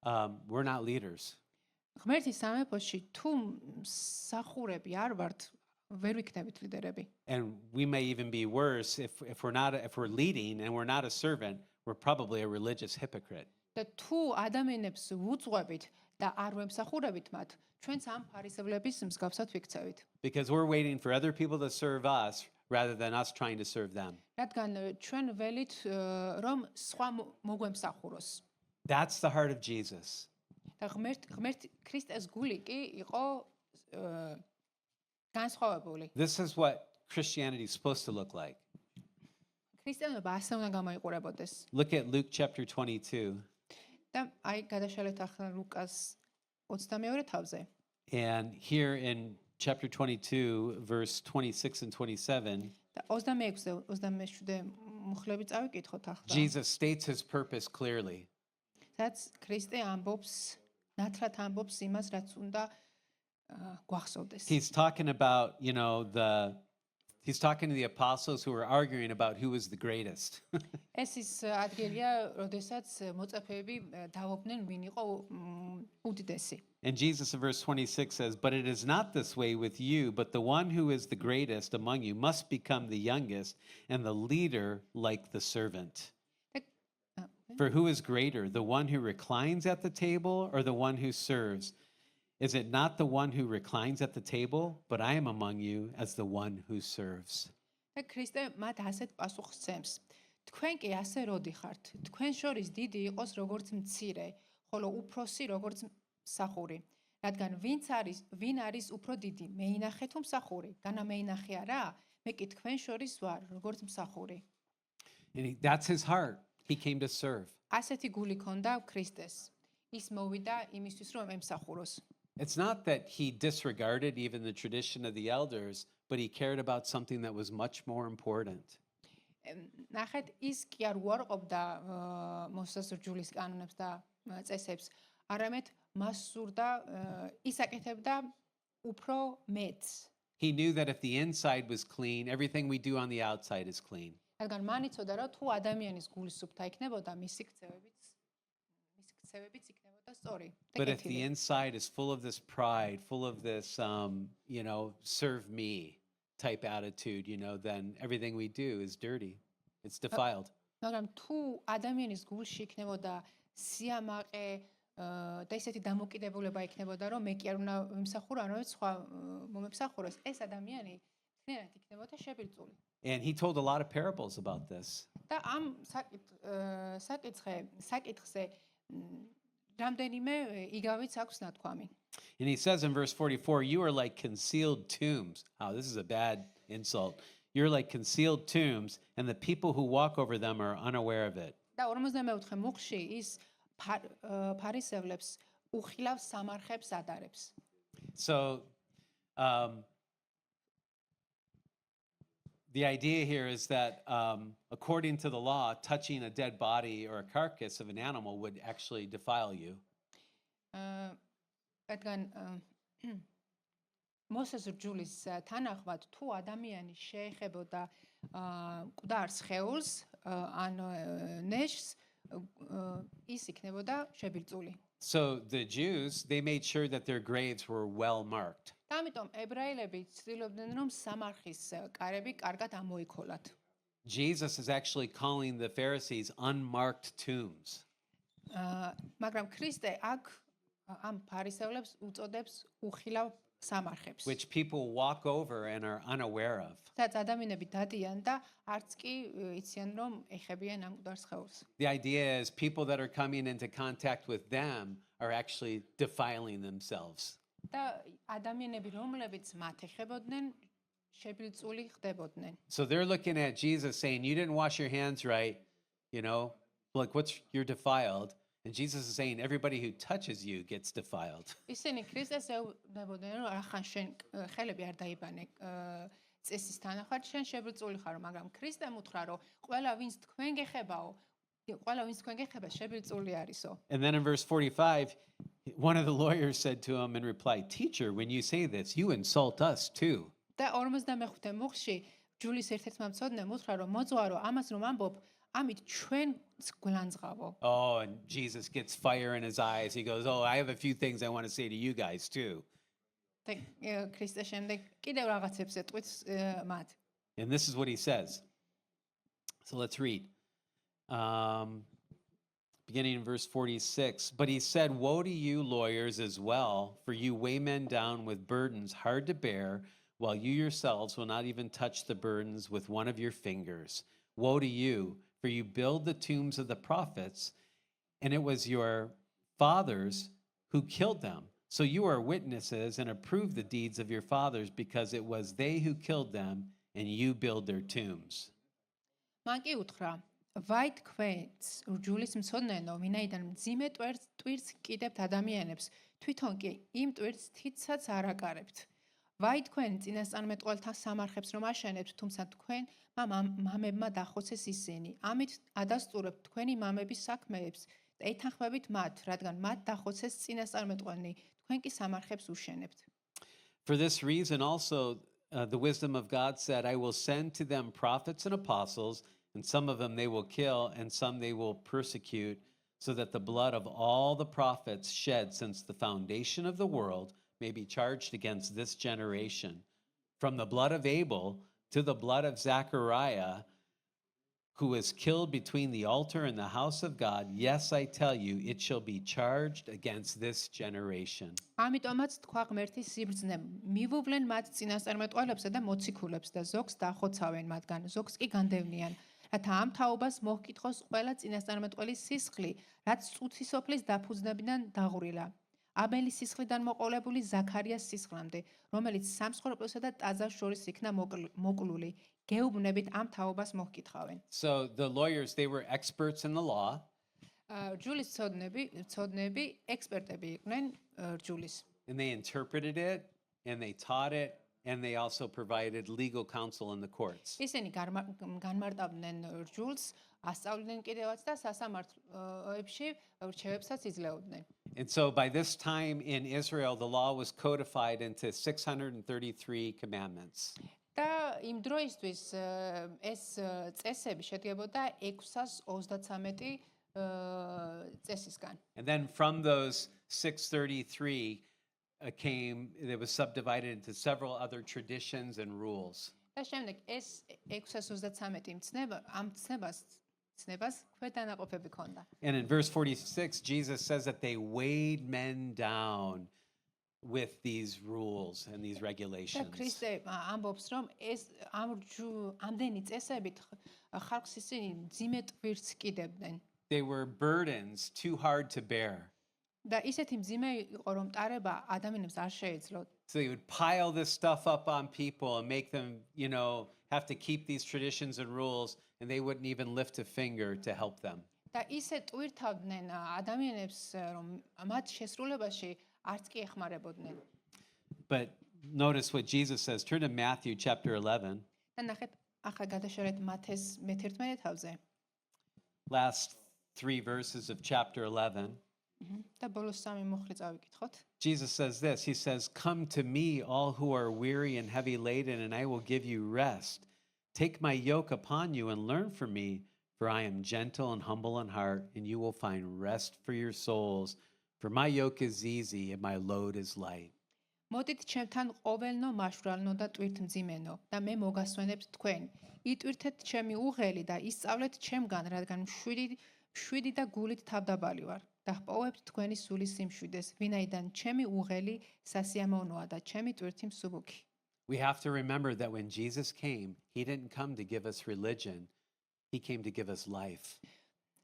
we're not leaders. ღმერთის სამეფოში თუ მსახურები არ ვართ, ვერ ვიქნებით ლიდერები. And we may even be worse if we're leading and we're not a servant, we're probably a religious hypocrite. და თუ ადამიანებს ვუძღვებით და არ ვემსახურებით მათ, ჩვენც ამ ფარისევლების მსგავსად ვიქცევით. Because we're waiting for other people to serve us rather than us trying to serve them. რადგან ჩვენ ველით რომ სხვა მოგვემსახუროს. That's the heart of Jesus. და ღმერთ ქრისტეს გული კი იყო განსხვავებული. This is what Christianity is supposed to look like. ქრისტიანობა ასე უნდა გამოიყურებოდეს. Look at Luke chapter 22. და აი გადაშალეთ ახლა ლუკას 22 თავზე. And here in chapter 22, verse 26 and 27, და 26-ზე 27 მუხლები წავიკითხოთ ახლა. Jesus states his purpose clearly. რაც ქრისტე ამბობს, ნათლად ამბობს იმას, რაც უნდა გვახსოვდეს. He's talking about, he's talking to the apostles who were arguing about who was the greatest. ეს ის ადგილია, როდესაც მოწაფეები დავობდნენ, ვინ იყო უდიდესი. And Jesus in verse 26 says, "But it is not this way with you, but the one who is the greatest among you must become the youngest, and the leader like the servant. For who is greater, the one who reclines at the table or the one who serves? Is it not the one who reclines at the table? But I am among you as the one who serves." და ქრისტე მათ ასეთ პასუხს სცემს. თქვენ კი ასე როდი ხართ? თქვენ შორის დიდი იყოს როგორც მცირე, ხოლო უფროსი როგორც მსახური. რადგან ვინ არის უფრო დიდი, მეინახე თუ მსახური? განა მეინახე არა? მე კი თქვენ შორის ვარ როგორც მსახური. And that's his heart. He came to serve. ასეთი გული ქონდა ქრისტეს. ის მოვიდა იმისთვის, რომ ემსახუროს. It's not that he disregarded even the tradition of the elders, but he cared about something that was much more important. ნახეთ, ის კი არ უარყოფდა მოსასრჯულის კანონებს და წესებს, არამედ მას სურდა ისაკეთებდა უფრო მეტს. He knew that if the inside was clean, everything we do on the outside is clean. რადგან მან იცოდა, რომ თუ ადამიანის გული სუფთა იქნებოდა, მისი ქცევებიც იქნებოდა სწორი. But if the inside is full of this pride, full of this, serve me type attitude, then everything we do is dirty. It's defiled. მაგრამ თუ ადამიანის გულში იქნებოდა სიამაყე და ისეთი დამოკიდებულება იქნებოდა, რომ მე კი არ უნდა ვიმსახურა, არამედ სხვა მომემსახუროს, ეს ადამიანი თნერად იქნებოდა შებილწული. And he told a lot of parables about this. და ამ საკითხზე რამდენიმე იგავიც აქვს ნათქვამი. And he says in verse 44, you are like concealed tombs. Oh, this is a bad insult. You're like concealed tombs, and the people who walk over them are unaware of it. და 44 მუხში ის ფარისევლებს უხილავ სამარხებს ადარებს. So the idea here is that according to the law, touching a dead body or a carcass of an animal would actually defile you. რადგან მოსეს რჯულის თანახმად თუ ადამიანი შეეხებოდა მკვდარ სხეულს ან ნეშს ის იქნებოდა შებილწული. So the Jews, they made sure that their graves were well marked. და ამიტომ ებრაელები ცდილობდნენ რომ სამარხის კარები კარგად ამოიქოლათ. Jesus is actually calling the Pharisees unmarked tombs. მაგრამ ქრისტე აქ ამ ფარისევლებს უწოდებს უხილავ სამარხებს. Which people walk over and are unaware of. სადაც ადამიანები დადიან და არც კი იციან რომ ეხებიან ამ მკვდარ სხეულს. The idea is people that are coming into contact with them are actually defiling themselves. და ადამიანები რომლებიც მათ ეხებოდნენ შებილწული ხდებოდნენ. So they're looking at Jesus saying, you didn't wash your hands right, like you're defiled. And Jesus is saying, everybody who touches you gets defiled. ისინი ქრისტეს ეუბნებოდნენ რომ ახან შენ ხელები არ დაიბანე წესის თანახმად შენ შებილწული ხარო, მაგრამ ქრისტემ უთხრა რომ ყველა ვინც თქვენ გეხებაო, ყველა ვინც თქვენ გეხება შებილწული არისო. And then in verse 45, one of the lawyers said to him in reply, teacher, when you say this, you insult us too. და 45 მუხში ჯულის ერთ-ერთმა მცოდნემ უთხრა რომ მოწვარო ამას რომ ამბობ ამით ჩვენს გულანძღავო. Oh, and Jesus gets fire in his eyes. He goes, oh, I have a few things I want to say to you guys too. და ქრისტე შემდეგ კიდევ რაღაცებს ეტყვით მათ. And this is what he says. So let's read. Beginning in verse 46. But he said, woe to you lawyers as well, for you weigh men down with burdens hard to bear, while you yourselves will not even touch the burdens with one of your fingers. Woe to you, for you build the tombs of the prophets, and it was your fathers who killed them. So you are witnesses and approve the deeds of your fathers, because it was they who killed them, and you build their tombs. მან კი უთხრა, ვაი თქვენს რჯულის მცოდნენო, ვინაიდან მძიმე ტვირთს კიდებთ ადამიანებს, თვითონ კი იმ ტვირთს თითსაც არ აკარებთ. ვაი თქვენ წინასწარმეტყველთა სამარხებს რომ აშენებთ, თუმცა თქვენ მამებმა დახოცეს ისინი. ამით ადასტურებთ თქვენი მამების საქმეებს და ეთანხმებით მათ, რადგან მათ დახოცეს წინასწარმეტყველნი, თქვენ კი სამარხებს უშენებთ. For this reason also the wisdom of God said, I will send to them prophets and apostles, and some of them they will kill, and some they will persecute, so that the blood of all the prophets shed since the foundation of the world may be charged against this generation. From the blood of Abel to the blood of Zechariah, who was killed between the altar and the house of God, yes, I tell you, it shall be charged against this generation. ამიტომაც თქვა ღმერთის სიბრძნემ, მივუვლენ მათ წინასწარმეტყველებსა და მოციქულებს და ზოგს დახოცავენ მათგან, ზოგს კი განდევნიან, რათა ამ თაობას მოჰკითხოს ყველა წინასწარმეტყველის სისხლი, რაც წუთისოფლის დაფუძნებიდან დაღვრილა. აბელის სისხლიდან მოყოლებული ზაქარიას სისხლამდე, რომელიც სამსხვერპლოსა და ტაძარს შორის იქნა მოკლული, გეუბნებით ამ თაობას მოჰკითხავენ. So the lawyers, they were experts in the law. რჯულის ცოდნები ექსპერტები იყვნენ რჯულის. And they interpreted it, and they taught it, and they also provided legal counsel in the courts. ისინი განმარტავდნენ რჯულს, ასწავლიდნენ კიდევაც და სასამართლოებში რჩევებსაც იძლეოდნენ. And so by this time in Israel, the law was codified into 633 commandments. და იმ დროისთვის ეს წესები შედგებოდა 633 წესისგან. And then from those 633, came that was subdivided into several other traditions and rules. და შემდეგ ეს 633 მცნება ამ ცნებას ქვედანაყოფები ქონდა. And in verse 46, Jesus says that they weighed men down with these rules and these და regulations. ქრისტე ამბობს, რომ ეს ამდენი წესებით ხალხს ისინი ძიმე ტვირთს კიდებდნენ. They were burdens too hard to bear. და ისეთი მძიმე იყო, რომ ტარება ადამიანებს არ შეეძლოთ. So they would pile this stuff up on people and make them, have to keep these traditions and rules, and they wouldn't even lift a finger to help them. და ისე ტვირთავდნენ ადამიანებს, რომ მათ შესრულებაში არც კი ეხმარებოდნენ. But notice what Jesus says. Turn to Matthew chapter 11. და ნახეთ, ახლა გადაშორეთ მათეს მე-11 თავზე. Last 3 verses of chapter 11. და ბოლოს 3 მოხრი წავიკითხოთ. Jesus says this. He says, "Come to me, all who are weary and heavy laden, and I will give you rest. Take my yoke upon you and learn from me, for I am gentle and humble in heart, and you will find rest for your souls. For my yoke is easy and my load is light." მოდით ჩემთან ყოველნო მაშვრალნო და ტვირთმძიმენო და მე მოგასვენებთ თქვენ. იტვირთეთ ჩემი უღელი და ისწავლეთ ჩემგან, რადგან მშვიდი და გულით თავდაბალი ვარ. და ჰპოვებთ თქვენი სულის სიმშვიდეს, ვინაიდან ჩემი უღელი სასიამოვნოა და ჩემი ტვირთი მსუბუქი. We have to remember that when Jesus came, he didn't come to give us religion. He came to give us life.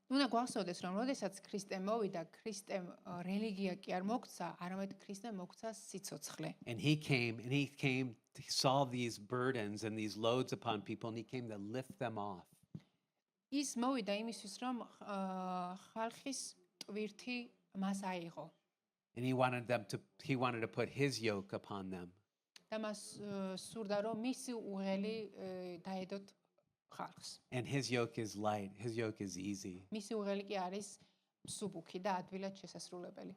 უნდა გვახსოვდეს, რომ როდესაც ქრისტე მოვიდა, ქრისტემ რელიგია კი არ მოგცა, არამედ ქრისტემ მოგცა სიცოცხლე. And he came to solve these burdens and these loads upon people, and he came to lift them off. ის მოვიდა იმისთვის, რომ ხალხის ტვირთი მას აიღო. And he wanted to put his yoke upon them. და მას სურდა, რომ მისი უღელი დაედოთ ხალხს. And his yoke is light, his yoke is easy. მისი უღელი კი არის მსუბუქი და ადვილად შესასრულებელი.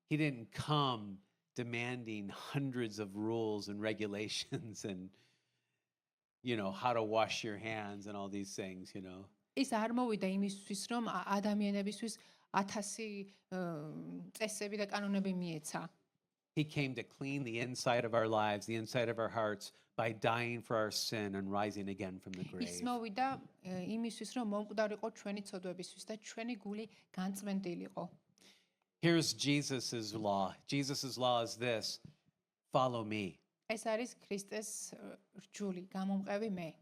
He didn't come demanding hundreds of rules and regulations and how to wash your hands and all these things. ის არ მოვიდა იმისთვის, რომ ადამიანებისთვის 1000 წესები და კანონები მიეცა. He came to clean the inside of our lives, the inside of our hearts, by dying for our sin and rising again from the grave. ის მოვიდა იმისთვის, რომ მომკვდარიყო ჩვენი ცოდვებისთვის და ჩვენი გული განწმენდილიყო. Here's Jesus' law. Jesus' law is this: follow me. ეს არის ქრისტეს რჯული, გამომყევი მე.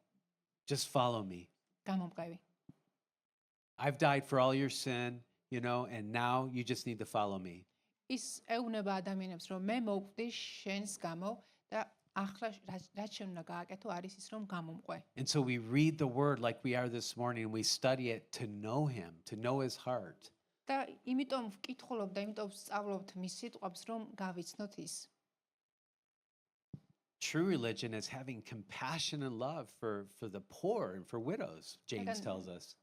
Just follow me. გამომყევი. I've died for all your sin, and now you just need to follow me. ის ეუბნება ადამიანებს, რომ მე მოვკვდი შენს გამო და ახლა რაც შენ უნდა გააკეთო არის ის, რომ გამომყვე. And so we read the word like we are this morning, and we study it to know him, to know his heart. და იმიტომ ვკითხულობ და იმიტომ ვსწავლობთ მის სიტყვებს, რომ გავიცნოთ ის. True religion is having compassion and love for the poor and for widows, James tells us.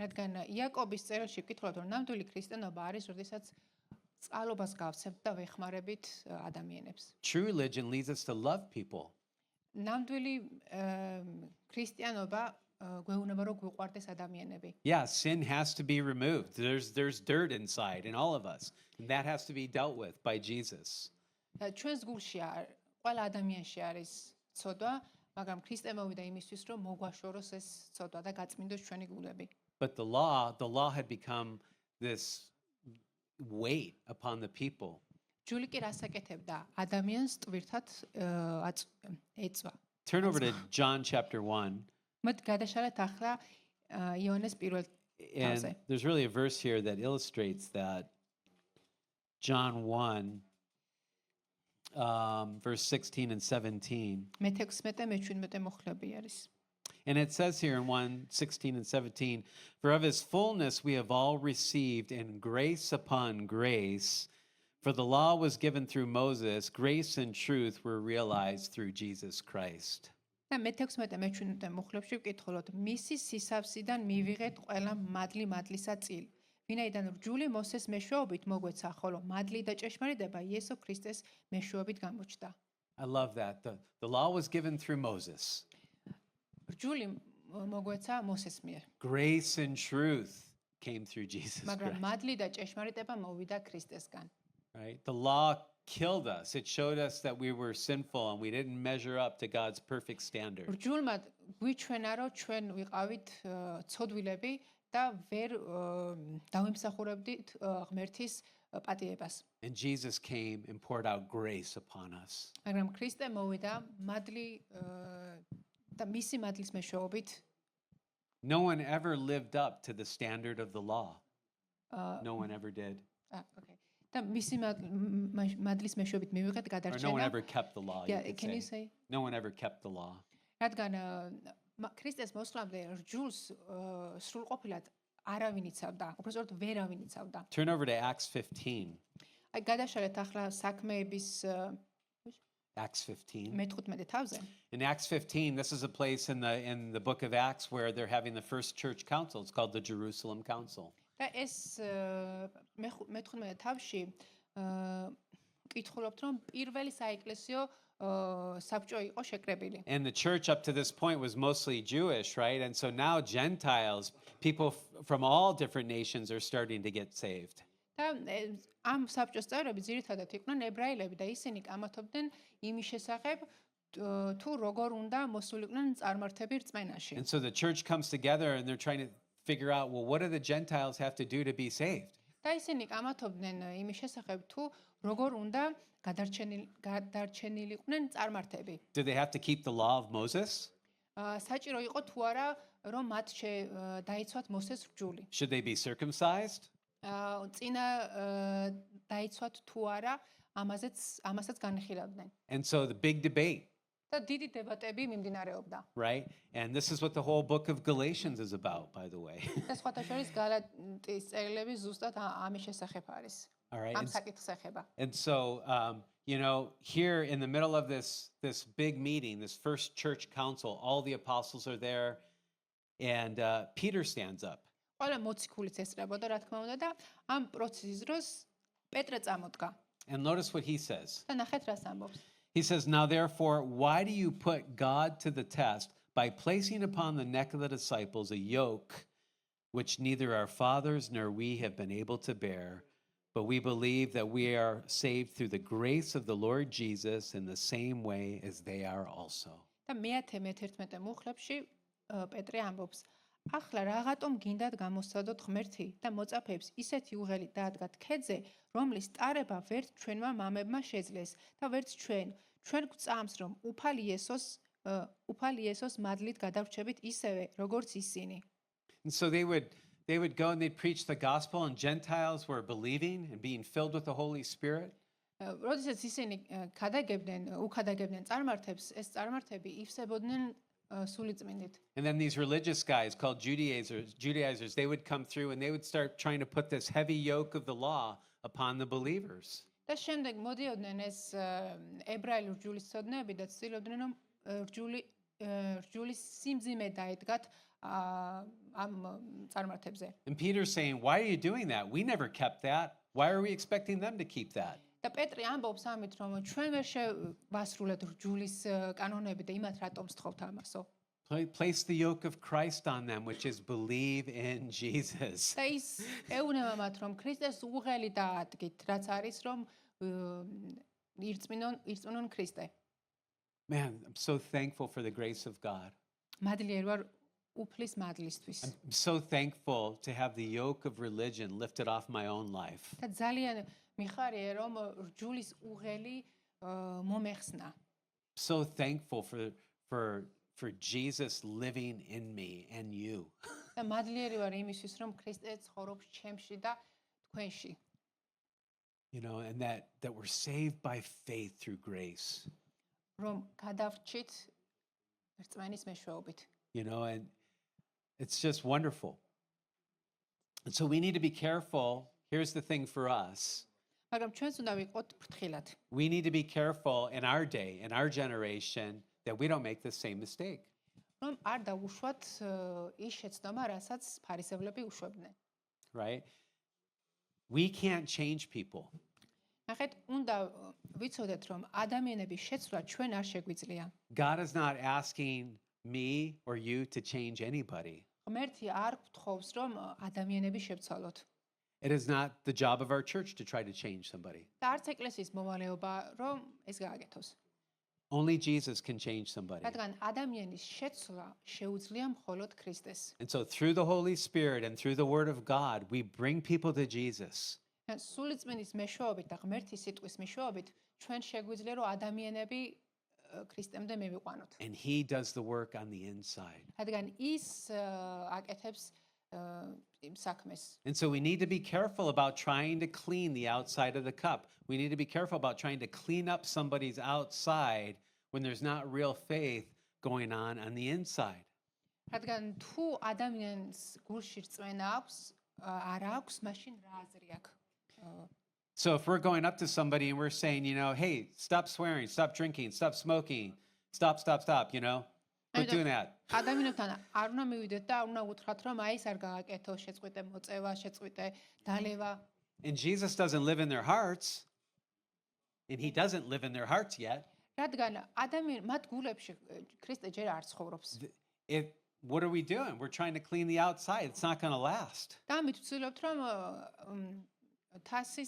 რადგან იაკობის წერილში ვკითხულობთ, რომ ნამდვილი ქრისტიანობა არის, როდესაც წყალობას გავცემთ და ვეხმარებით ადამიანებს. True religion leads us to love people. ნამდვილი ქრისტიანობა გვეუბნება, რომ გვიყვარდეს ადამიანები. Yeah, sin has to be removed. There's dirt inside in all of us, and that has to be dealt with by Jesus. ჩვენს გულში ყველა ადამიანში არის ცოდვა, მაგრამ ქრისტე მოვიდა იმისთვის, რომ მოგვაშოროს ეს ცოდვა და გაწმინდოს ჩვენი გულები. But the law had become this weight upon the people. ჯული კი რას აკეთებდა? ადამიანს ტვირთად ეწვა. Turn over to John chapter 1. მოდი გადაშალეთ ახლა იოანეს პირველ თავზე. And there's really a verse here that illustrates that. John 1, verse 16 and 17. მე-16 მე-17 მოხლები არის. And it says here in 1:16 and 17, "For of his fullness we have all received, and grace upon grace. For the law was given through Moses, grace and truth were realized through Jesus Christ." და მე-16 მე-17 მოხლებში ვკითხულობთ, მისი სისავსიდან მივიღეთ ყველა მადლისა წილ. ვინაიდან რჯული მოსეს მეშვეობით მოგვეცა, ხოლო მადლი და ჭეშმარიტება იესო ქრისტეს მეშვეობით გამოჩნდა. I love that. The law was given through Moses. რჯული მოგვეცა მოსეს მიერ. Grace and truth came through Jesus მაგრამ Christ. მადლი და ჭეშმარიტება მოვიდა ქრისტესგან. right? The law killed us. It showed us that we were sinful and we didn't measure up to God's perfect standard. რჯულმა გვიჩვენა, რომ ჩვენ ვიყავით ცოდვილები და ვერ დავიმსახურებდით ღმერთის პატიებას. And Jesus came and poured out grace upon us. მაგრამ ქრისტე მოვიდა მადლი და მისი მადლის მეშვეობით No one ever lived up to the standard of the law. No one ever did. Okay. და მისი მადლის მეშვეობით მივიღეთ Or no one გადარჩენა. ever kept the law. Yeah, You could can you say. say? No one ever kept the law. რადგან ქრისტეს მოსვლამდე რჯულს სრულყოფილად არავინ იცავდა, უბრალოდ ვერავინ იცავდა. Turn over to Acts 15. აი გადაშალეთ ახლა საქმეების Acts 15. მე-15 თავზე. In Acts 15, this is a place in the book of Acts where they're having the first church council. It's called the Jerusalem Council. და ეს მე-15 თავში კითხულობთ, რომ პირველი საეკლესიო საბჭო იყო შეკრებილი. And the church up to this point was mostly Jewish, right? And so now Gentiles, people from all different nations are starting to get saved. და ამ საბჭოს წევრები ძირითადად იყვნენ ებრაელები და ისინი კამათობდნენ იმის შესახებ თუ როგორ უნდა მოსულიყვნენ წარმართები რწმენაში. And so the church comes together and they're trying to figure out, well, what do the Gentiles have to do to be saved? და ისინი კამათობდნენ იმის შესახებ თუ როგორ უნდა გადარჩენილიყვნენ წარმართები. Do they have to keep the law of Moses? საჭირო იყო თუ არა რომ მათ დაიცვათ მოსეს რჯული. Should they be circumcised? წინა დაიცვათ თუ არა ამასაც განხილავდნენ. And so the big debate, და დიდი დებატები მიმდინარეობდა. right? And this is what the whole book of Galatians is about, by the way. და სხვათა შორის გალატის წერილები ზუსტად ამის შესახებ არის. All right. ამ საკითხს ეხება. And so, here in the middle of this big meeting, this first church council, all the apostles are there, and Peter stands up. ყველა მოციქულიც ესწრებოდა, რა თქმა უნდა, და ამ პროცესის დროს პეტრე წამოდგა. And notice what he says. და ნახეთ რას ამბობს. He says, "Now therefore, why do you put God to the test by placing upon the neck of the disciples a yoke which neither our fathers nor we have been able to bear? But we believe that we are saved through the grace of the Lord Jesus in the same way as they are also." და მე-11 მუხლებში პეტრე ამბობს: ახლა რაღაცომ გინდათ გამოსცადოთ ღმერთი და მოწაფეებს ისეთი უღელი დაადგათ ქედზე, რომლის ტარება ვერც ჩვენმა მამებმა შეძლეს და ვერც ჩვენ გვწამს, რომ უფალი იესოს მადლით გადავრჩებით ისევე, როგორც ისინი. And so they would go and they'd preach the gospel, and Gentiles were believing and being filled with the Holy Spirit. როდესაც ისინი უქადაგებდნენ წარმართებს, ეს წარმართები ივსებოდნენ სული წმინდით. And then these religious guys called Judaizers, they would come through and they would start trying to put this heavy yoke of the law upon the believers. და შემდეგ მოდიოდნენ ეს ებრაელი რჯულისცოდნეები და ცდილობდნენ რომ რჯულის სიმძიმე დაედგათ ამ წარმართებზე. And Peter's saying, "Why are you doing that? We never kept that. Why are we expecting them to keep that?" და პეტრე ამბობს ამით რომ ჩვენ ვერ შევასრულეთ რჯულის კანონები და იმათ რატომ სწხოვთ ამასო. Place the yoke of Christ on them, which is believe in Jesus. და ის ეუბნება მათ რომ ქრისტეს უღელი დაადგით, რაც არის რომ ირწმუნონ ქრისტე. Man, I'm so thankful for the grace of God. მადლიერ ვარ უფლის მადლისთვის. I'm so thankful to have the yoke of religion lifted off my own life. და ძალიან მიხარია რომ რჯულის უღელი მომეხსნა. So thankful for Jesus living in me and you. და მადლიერი ვარ იმისთვის რომ ქრისტე ცხოვრობს ჩემში და თქვენში. And that we're saved by faith through grace. რომ გადავრჩით რწმენის მეშვეობით. And it's just wonderful. And so we need to be careful. Here's the thing for us. მაგრამ ჩვენს უნდა ვიყოთ ფრთხილად. We need to be careful in our day, in our generation, that we don't make the same mistake. რომ არ დავუშვათ ის შეცდომა, რასაც ფარისევლები უშვებდნენ. Right? We can't change people. ნახეთ, უნდა ვიცოდეთ, რომ ადამიანების შეცვლა ჩვენ არ შეგვიძლია. God is not asking me or you to change anybody. ღმერთი არ გთხოვს, რომ ადამიანები შევცვალოთ. It is not the job of our church to try to change somebody. და არც ეკლესიის მოვალეობა რომ ეს გააკეთოს. Only Jesus can change somebody. რადგან ადამიანის შეცვლა შეუძლია მხოლოდ ქრისტეს. And so through the Holy Spirit and through the Word of God, we bring people to Jesus. სული წმინდის მეშვეობით და ღმერთის სიტყვის მეშვეობით ჩვენ შეგვიძლია რომ ადამიანები ქრისტემდე მივიყვანოთ. And He does the work on the inside. რადგან ის აკეთებს იმ საქმეს. And so we need to be careful about trying to clean the outside of the cup. We need to be careful about trying to clean up somebody's outside when there's not real faith going on the inside. რადგან თუ ადამიანს გულში რწმენა აქვს, არ აქვს, მაშინ რა აზრი აქვს? So if we're going up to somebody and we're saying, hey, stop swearing, stop drinking, stop smoking, stop, quit doing that. ადამიანებთან არ უნდა მივიდეთ და არ უნდა უთხრათ რომ აი ეს არ გააკეთო, შეწყვიტე მოწევა, შეწყვიტე დალევა. And Jesus doesn't live in their hearts, and He doesn't live in their hearts yet. რადგან მათ გულებში ქრისტე ჯერ არ ცხოვრობს. What are we doing? We're trying to clean the outside. It's not going to last. და ამით ვცდილობთ რომ თასი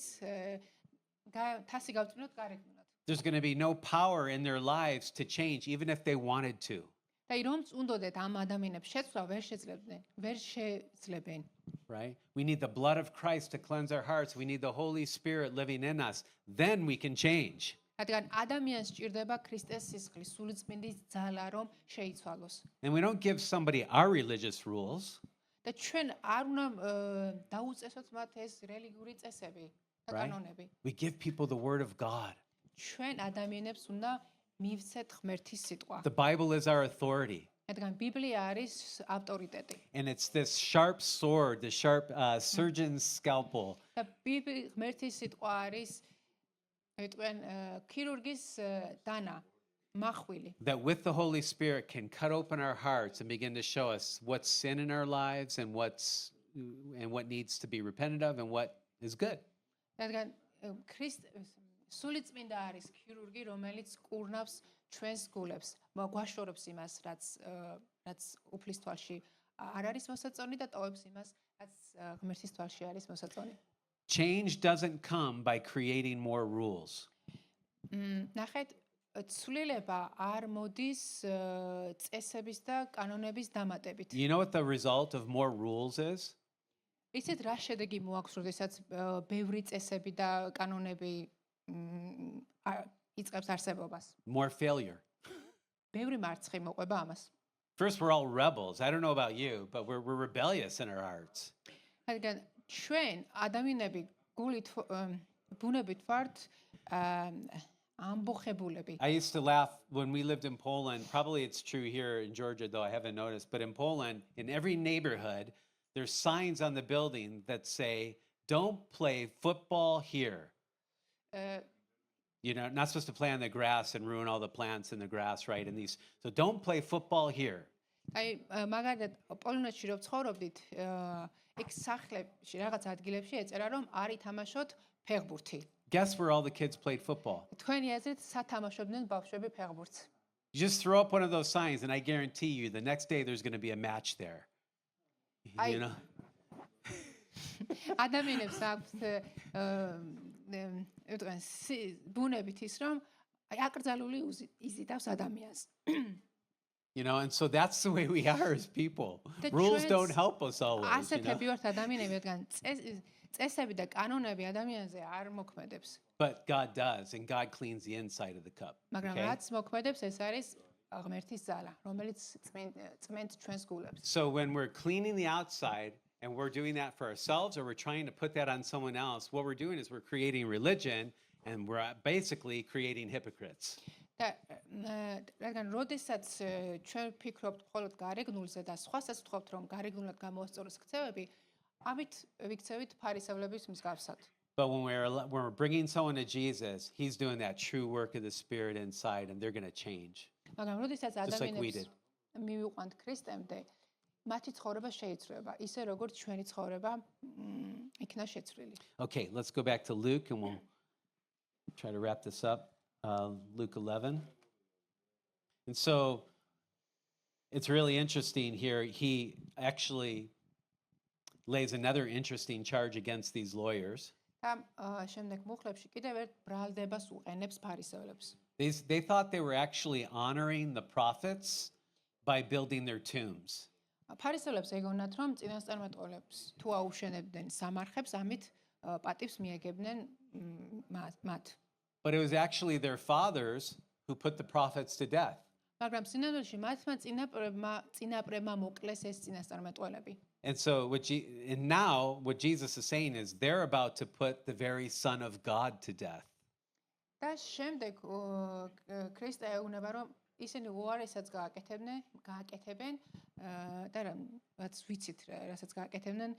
გავწმინოთ გარეგნულად. There's going to be no power in their lives to change, even if they wanted to. და რომც უნდოდეთ ამ ადამიანებს შეცვლა ვერ შეძლებენ. Right? We need the blood of Christ to cleanse our hearts. We need the Holy Spirit living in us. Then we can change. რადგან ადამიანს სჭირდება ქრისტეს სისხლის სული წმინდის ძალა რომ შეიცვალოს. And we don't give somebody our religious rules. და ჩვენ არ უნდა დაუწესოთ მათ ეს რელიგიური წესები და კანონები. We give people the Word of God. ჩვენ ადამიანებს უნდა მივცეთ ღმერთის სიტყვა. The Bible is our authority. რადგან ბიბლია არის ავტორიტეტი. And it's this sharp sword, the sharp surgeon's scalpel. და ღმერთის სიტყვა არის ეტყვენ ქირურგის დანა, მახვილი. That with the Holy Spirit can cut open our hearts and begin to show us what's sin in our lives and what needs to be repented of and what is good. რადგან სული წმინდა არის ქირურგი, რომელიც კურნავს ჩვენს გულებს, გვაშორებს იმას, რაც უფლის თვალში არ არის მოსაწონი და ტოვებს იმას, რაც ღმერთის თვალში არის მოსაწონი. Change doesn't come by creating more rules. ნახეთ, ცვლილება არ მოდის წესების და კანონების დამატებით. You know what the result of more rules is? იცით რა შედეგი მოაქვს, როდესაც ბევრი წესები და კანონები იწყებს არსებობას? More failure. ბევრი მარცხი მოყვება ამას. First, we're all rebels. I don't know about you, but we're rebellious in our hearts. რადგან ჩვენ ადამიანები გულით ბუნებით ვართ ამბოხებულები. I used to laugh when we lived in Poland. Probably it's true here in Georgia, though I haven't noticed. But in Poland, in every neighborhood, there's signs on the building that say, "Don't play football here." Not supposed to play on the grass and ruin all the plants in the grass, right? So don't play football here. აი მაგალითად პოლონეთში რო ცხოვრობდით, ეგ სახლებში რაღაც ადგილებში ეწერა რომ არ ითამაშოთ ფეხბურთი. Guess where all the kids played football? თქვენი აზრით სათამაშობდნენ ბავშვები ფეხბურთს? You just throw up one of those signs and I guarantee you the next day there's going to be a match there. ადამიანებს აქვს ბუნებით ის რომ აკრძალული იზიდავს ადამიანს. And so that's the way we are as people. Rules don't help us always. ასეთები ვართ ადამიანები, რადგან წესები და კანონები ადამიანზე არ მოქმედებს. But God does, and God cleans the inside of the cup. მაგრამ რაც მოქმედებს, ეს არის ღმერთის ძალა, რომელიც წმენთ ჩვენს გულებს. So when we're cleaning the outside, and we're doing that for ourselves, or we're trying to put that on someone else, what we're doing is we're creating religion, and we're basically creating hypocrites. და რადგან როდესაც ჩვენ ვფიქრობთ მხოლოდ გარეგნულზე და სხვასაც ვთხოვთ რომ გარეგნულად გამოვასწოროს ქცევები, ამით ვიქცევით ფარისევლების მსგავსად. But when we're bringing someone to Jesus, He's doing that true work of the Spirit inside, and they're going to change. მაგრამ როდესაც ადამიანებს მივიყვანთ ქრისტემდე, მათი ცხოვრება შეიცვლება, ისე როგორც ჩვენი ცხოვრება იქნა შეცვლილი. Okay, let's go back to Luke, and we'll try to wrap this up. Luke 11. And so it's really interesting here. He actually lays another interesting charge against these lawyers. და შემდეგ მუხლებში კიდევ ერთ ბრალდებას უყენებს ფარისევლებს. They thought they were actually honoring the prophets by building their tombs. ფარისევლებს ეგონათ, რომ წინასწარმეტყველებს თუ აუშენებდნენ სამარხებს, ამით პატივს მიეგებდნენ მათ. But it was actually their fathers who put the prophets to death. მაგრამ სინამდვილეში მათმა წინაპრებმა მოკლეს ეს წინასწარმეტყველები. And so and now what Jesus is saying is they're about to put the very Son of God to death. და შემდეგ ქრისტე ეუბნება, რომ ისინი უარესაც გააკეთებენ და რაც ვიცით, რასაც გააკეთებდნენ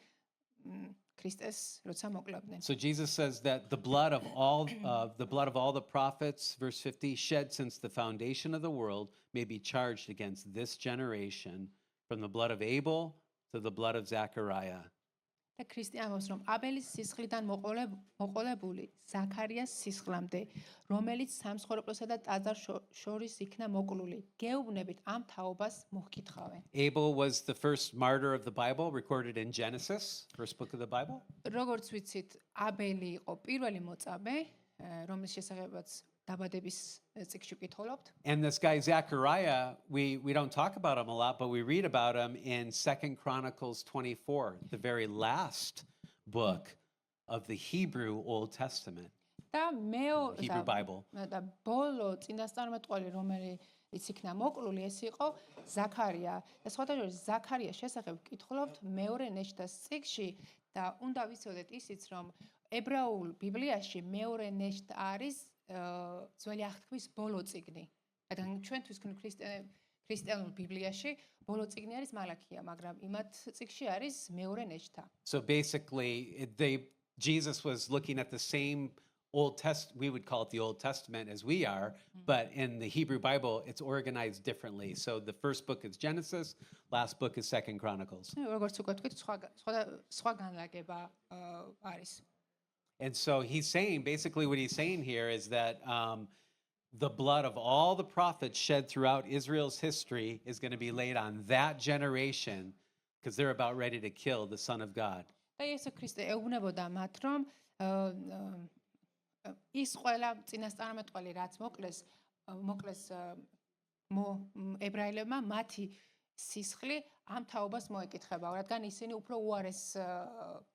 ქრისტეს როცა მოკლავდნენ. So Jesus says that the blood of all the prophets, verse 50, shed since the foundation of the world may be charged against this generation, from the blood of Abel to the blood of Zechariah. და ქრისტე ამბობს, რომ აბელის სისხლიდან მოყოლებული ზაქარიას სისხლამდე, რომელიც სამსხორპლოსა და ტაძარ შორის იქნა მოკლული, გეუბნებით ამ თაობას მოჰკითხავენ. Abel was the first martyr of the Bible, recorded in Genesis, first book of the Bible. როგორც ვიცით, აბელი იყო პირველი მოწამე, რომლის შესახებაც დაბადების წიგნში ვკითხულობთ. And this guy Zechariah, we don't talk about him a lot, but we read about him in 2 Chronicles 24, the very last book of the Hebrew Old Testament. და Hebrew Bible. და ბოლო წინასწარმეტყველი, რომელიც იქნა მოკლული, ეს იყო ზაქარია. და სხვათა შორის ზაქარიას შესახებ ვკითხულობთ მეორე ნეშტას წიგნში და უნდა ვიცოდეთ ისიც, რომ ებრაულ ბიბლიაში მეორე ნეშტა არის ძველი აღთქმის ბოლო წიგნი. რადგან ჩვენთვის ქრისტიანულ ბიბლიაში ბოლო წიგნი არის მალაქია, მაგრამ იმათ წიგნში არის მეორე ნეშტა. So basically, Jesus was looking at the same Old Testament, we would call it the Old Testament as we are, but in the Hebrew Bible, it's organized differently. So the first book is Genesis, last book is 2 Chronicles. როგორც უკვე თქვით, სხვა განლაგება არის. And so he's saying, basically what he's saying here is that the blood of all the prophets shed throughout Israel's history is going to be laid on that generation because they're about ready to kill the Son of God. და იესო ქრისტე ეუბნებოდა მათ, რომ ის ყველა წინასწარმეტყველი, რაც მოკლეს ებრაელებმა, მათი სისხლი ამ თაობას მოეკითხება, რადგან ისინი უფრო უარეს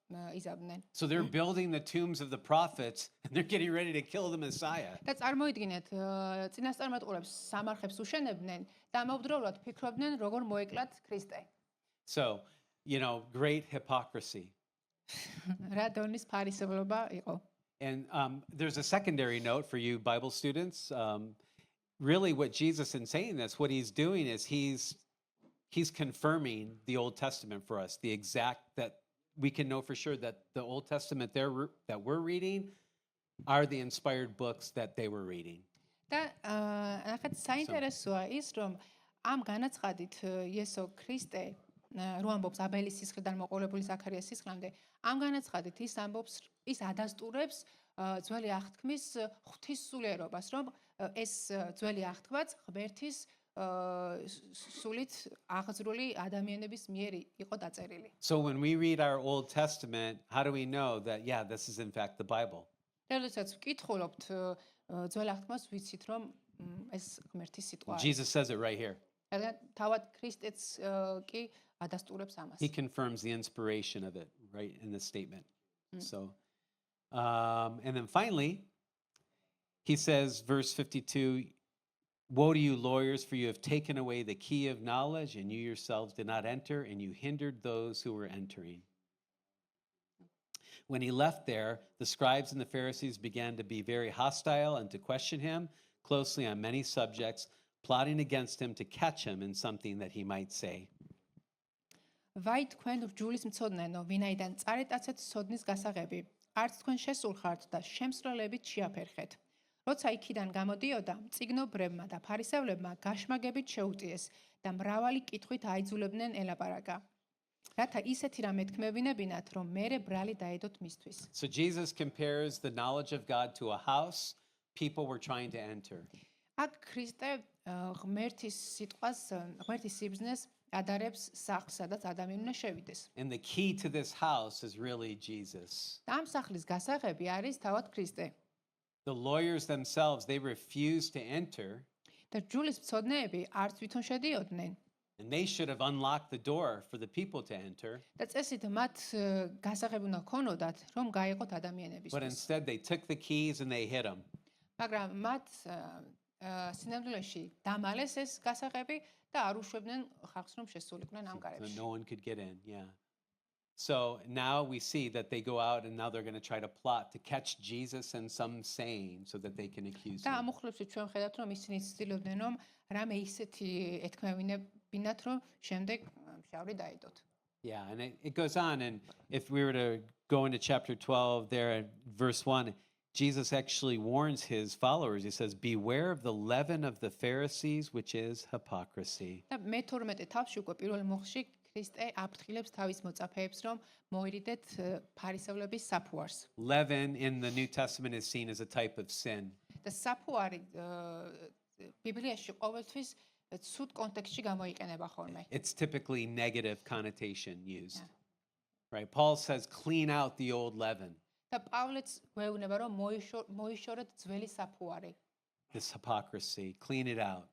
იზამდნენ. So they're building the tombs of the prophets and they're getting ready to kill the Messiah. და წარმოიდგინეთ, წინასწარმეტყველებს სამარხებს უშენებდნენ და ამავდროულად ფიქრობდნენ, როგორ მოეკლათ ქრისტე. So, great hypocrisy. რა დონის ფარისევლობა იყო. And there's a secondary note for you Bible students. Really what Jesus in saying this, what he's doing is he's confirming the Old Testament for us, the exact that we can know for sure that the Old Testament that we're reading are the inspired books that they were reading. და ახლა საინტერესოა ის, რომ ამ განაცხადით იესო ქრისტე რო ამბობს აბელის სისხლიდან მოყოლებული ზაქარიას სისხლამდე, ამ განაცხადით ის ამბობს, ის ადასტურებს ძველი აღთქმის ღვთისმსულიერობას, რომ ეს ძველი აღთქმაც ღმერთის სულით აღზრული ადამიანების მიერ იყო დაწერილი. So when we read our Old Testament, how do we know that this is in fact the Bible? როდესაც ვკითხულობთ ძველ აღთქმას, ვიცით, რომ ეს ღმერთის სიტყვაა. Jesus says it right here. თავად ქრისტეც კი ადასტურებს ამას. He confirms the inspiration of it right in the statement. So and then finally he says, verse 52, woe to you lawyers, for you have taken away the key of knowledge, and you yourselves did not enter, and you hindered those who were entering. When he left there, the scribes and the Pharisees began to be very hostile and to question him closely on many subjects, plotting against him to catch him in something that he might say. ვაი თქვენ რჯულის მცოდნენო, ვინაიდან წარეთ სოდნის გასაღები, არც თქვენ შესულ ხართ და შემსროლებით შეაფერხეთ. როცა იქიდან გამოდიოდა, მწიგნობრებმა და ფარისევლებმა გაშმაგებით შეუტიეს და მრავალი კითხვით აიძულებდნენ ელაპარაკა. რათა ისეთი რამ ეთქმევინებინათ, რომ მერე ბრალი დაედოთ მისთვის. So Jesus compares the knowledge of God to a house people were trying to enter. აქ ქრისტე ღმერთის სიტყვას, ღმერთის სიბრძნეს ადარებს სახლს, სადაც ადამიანი უნდა შევიდეს. And the key to this house is really Jesus. და ამ სახლის გასაღები არის თავად ქრისტე. The lawyers themselves, they refused to enter, და ჯულის მცოდნეები არც თვითონ შედიოდნენ. and they should have unlocked the door for the people to enter. და წესით მათ გასაღები უნდა ქონოდათ, რომ გაეყოთ But ადამიანებისთვის. instead, they took the keys and they hid them. მაგრამ მათ სინამდვილეში დამალეს ეს გასაღები და არ უშვებდნენ ხალხს, რომ შესულიყვნენ ამ So კარებში. no one could get in. Yeah. So now we see that they go out and now they're going to try to plot to catch Jesus in some saying so that they can accuse და him. ამ უხლებში ჩვენ ხედავთ, რომ ისინი ცდილობდნენ, რომ რამე ისეთი ეთქმევინებინათ, რომ შემდეგ შავრი დაედოთ. Yeah, and it goes on. And if we were to go into chapter 12 there at verse 1, Jesus actually warns his followers. He says, "Beware of the leaven of the Pharisees, which is hypocrisy." და მე-12 თავში უკვე პირველ მოხში ქრისტე აფრთხილებს თავის მოწაფეებს, რომ მოერიდეთ ფარისევლების საფუარს. Leaven in the New Testament is seen as a type of sin. და საფუარი ბიბლიაში ყოველთვის ცუდ კონტექსტში გამოიყენება ხოლმე. It's typically negative connotation used. Right? Paul says, "Clean out the old leaven." და პავლეც გვეუბნება, რომ მოიშორეთ ძველი საფუარი. This hypocrisy, clean it out.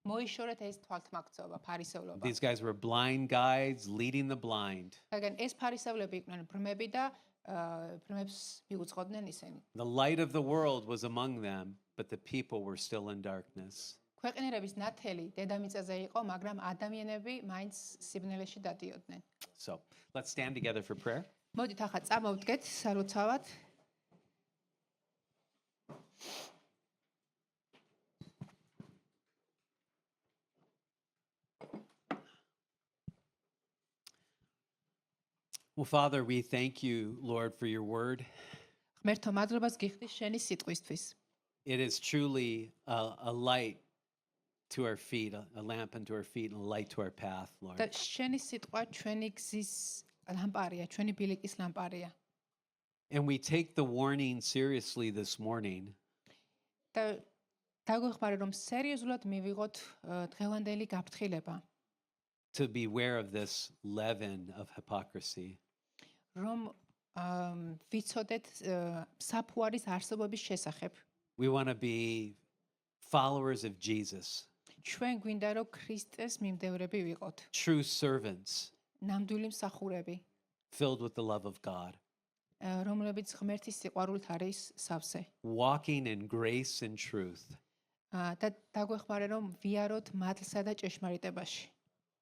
მოიშორეთ ეს თვალთმაქცეობა, ფარისევლობა. These guys were blind guides leading the blind. მაგრამ ეს ფარისევლები იყვნენ ბრმები და ბრმებს მიუძღოდნენ ისინი. The light of the world was among them, but the people were still in darkness. ქვეყნიერების ნათელი დედამიწაზე იყო, მაგრამ ადამიანები მაინც სიბნელეში დადიოდნენ. So let's stand together for prayer. მოდით ახლა წამოვდგეთ საროცავად. Well, Father, we thank you, Lord, for your word. ღმერთო, მადლობას გიხდის შენი სიტყვისთვის. It is truly a light to our feet, a lamp unto our feet, and a light to our path, Lord. და შენი სიტყვა ჩვენი გზის ლამპარია, ჩვენი ბილიკის ლამპარია. And we take the warning seriously this morning. და დაგვეხმარე, რომ სერიოზულად მივიღოთ დღევანდელი გაფრთხილება, To beware of this leaven of hypocrisy. რომ ვიცოდეთ საფუარის არსებობის შესახებ. We want to be followers of Jesus, ჩვენ გვინდა, რომ ქრისტეს მიმდევრები ვიყოთ, true servants, ნამდვილი მსახურები, filled with the love of God, რომლებიც ღმერთის სიყვარულით არის სავსე. walking in grace and truth, და დაგვეხმარე, რომ ვიაროთ მადლსა და ჭეშმარიტებაში.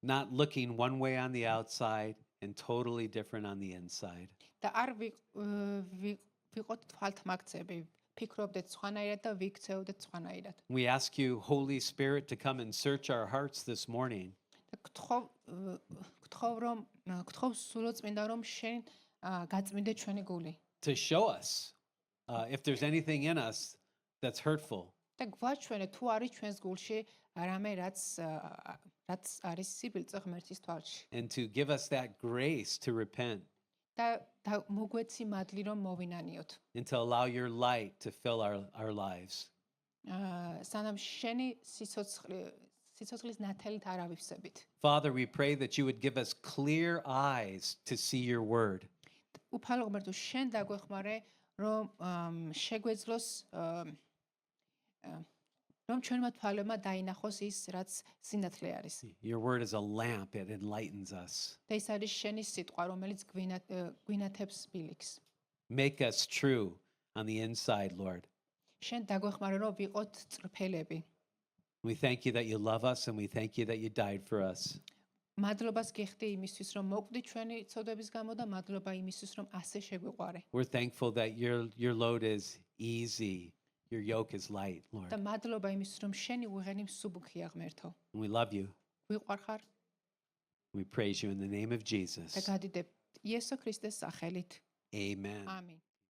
not looking one way on the outside and totally different on the inside. და არ ვიყოთ თვალთმაქცები, ფიქრობდეთ სხვანაირად და ვიქცეოდეთ სხვანაირად. We ask you, Holy Spirit, to come and search our hearts this morning. და გთხოვ სულოწმინდა, რომ შენ გაწმინდე ჩვენი გული. To show us if there's anything in us that's hurtful. და გვაჩვენე თუ არის ჩვენს გულში რამე რაც არის სიბილწე ღმერთის თვალში. And to give us that grace to repent და მოგვეცი მადლი, რომ მოვინანიოთ. and to allow your light to fill our lives. სანამ შენი სიცოცხლის ნათელით არ ავივსებით. Father, we pray that you would give us clear eyes to see your word. უფალო ღმერთო, შენ დაგვეხმარე, რომ შეგვეძლოს რომ ჩვენმა თვალებმა დაინახოს ის, რაც სინათლე არის. Your word is a lamp, it enlightens us. და ის არის შენი სიტყვა, რომელიც გვინათებს ბილიქს. Make us true on the inside, Lord. შენ დაგვეხმარე, რომ ვიყოთ წრფელები. We thank you that you love us and we thank you that you died for us. მადლობას გიხდი იმისთვის, რომ მოკვდი ჩვენი ცოდვების გამო და მადლობა იმისთვის, რომ ასე შეგვიყვარე. We're thankful that your load is easy, your yoke is light, Lord. და მადლობა იმისთვის, რომ შენი უღენი მსუბუქია ღმერთო. And we love you. ვიყვარხარ We praise you in the name of და Jesus. გადიდებთ იესო ქრისტეს სახელით. Amen. ამინ.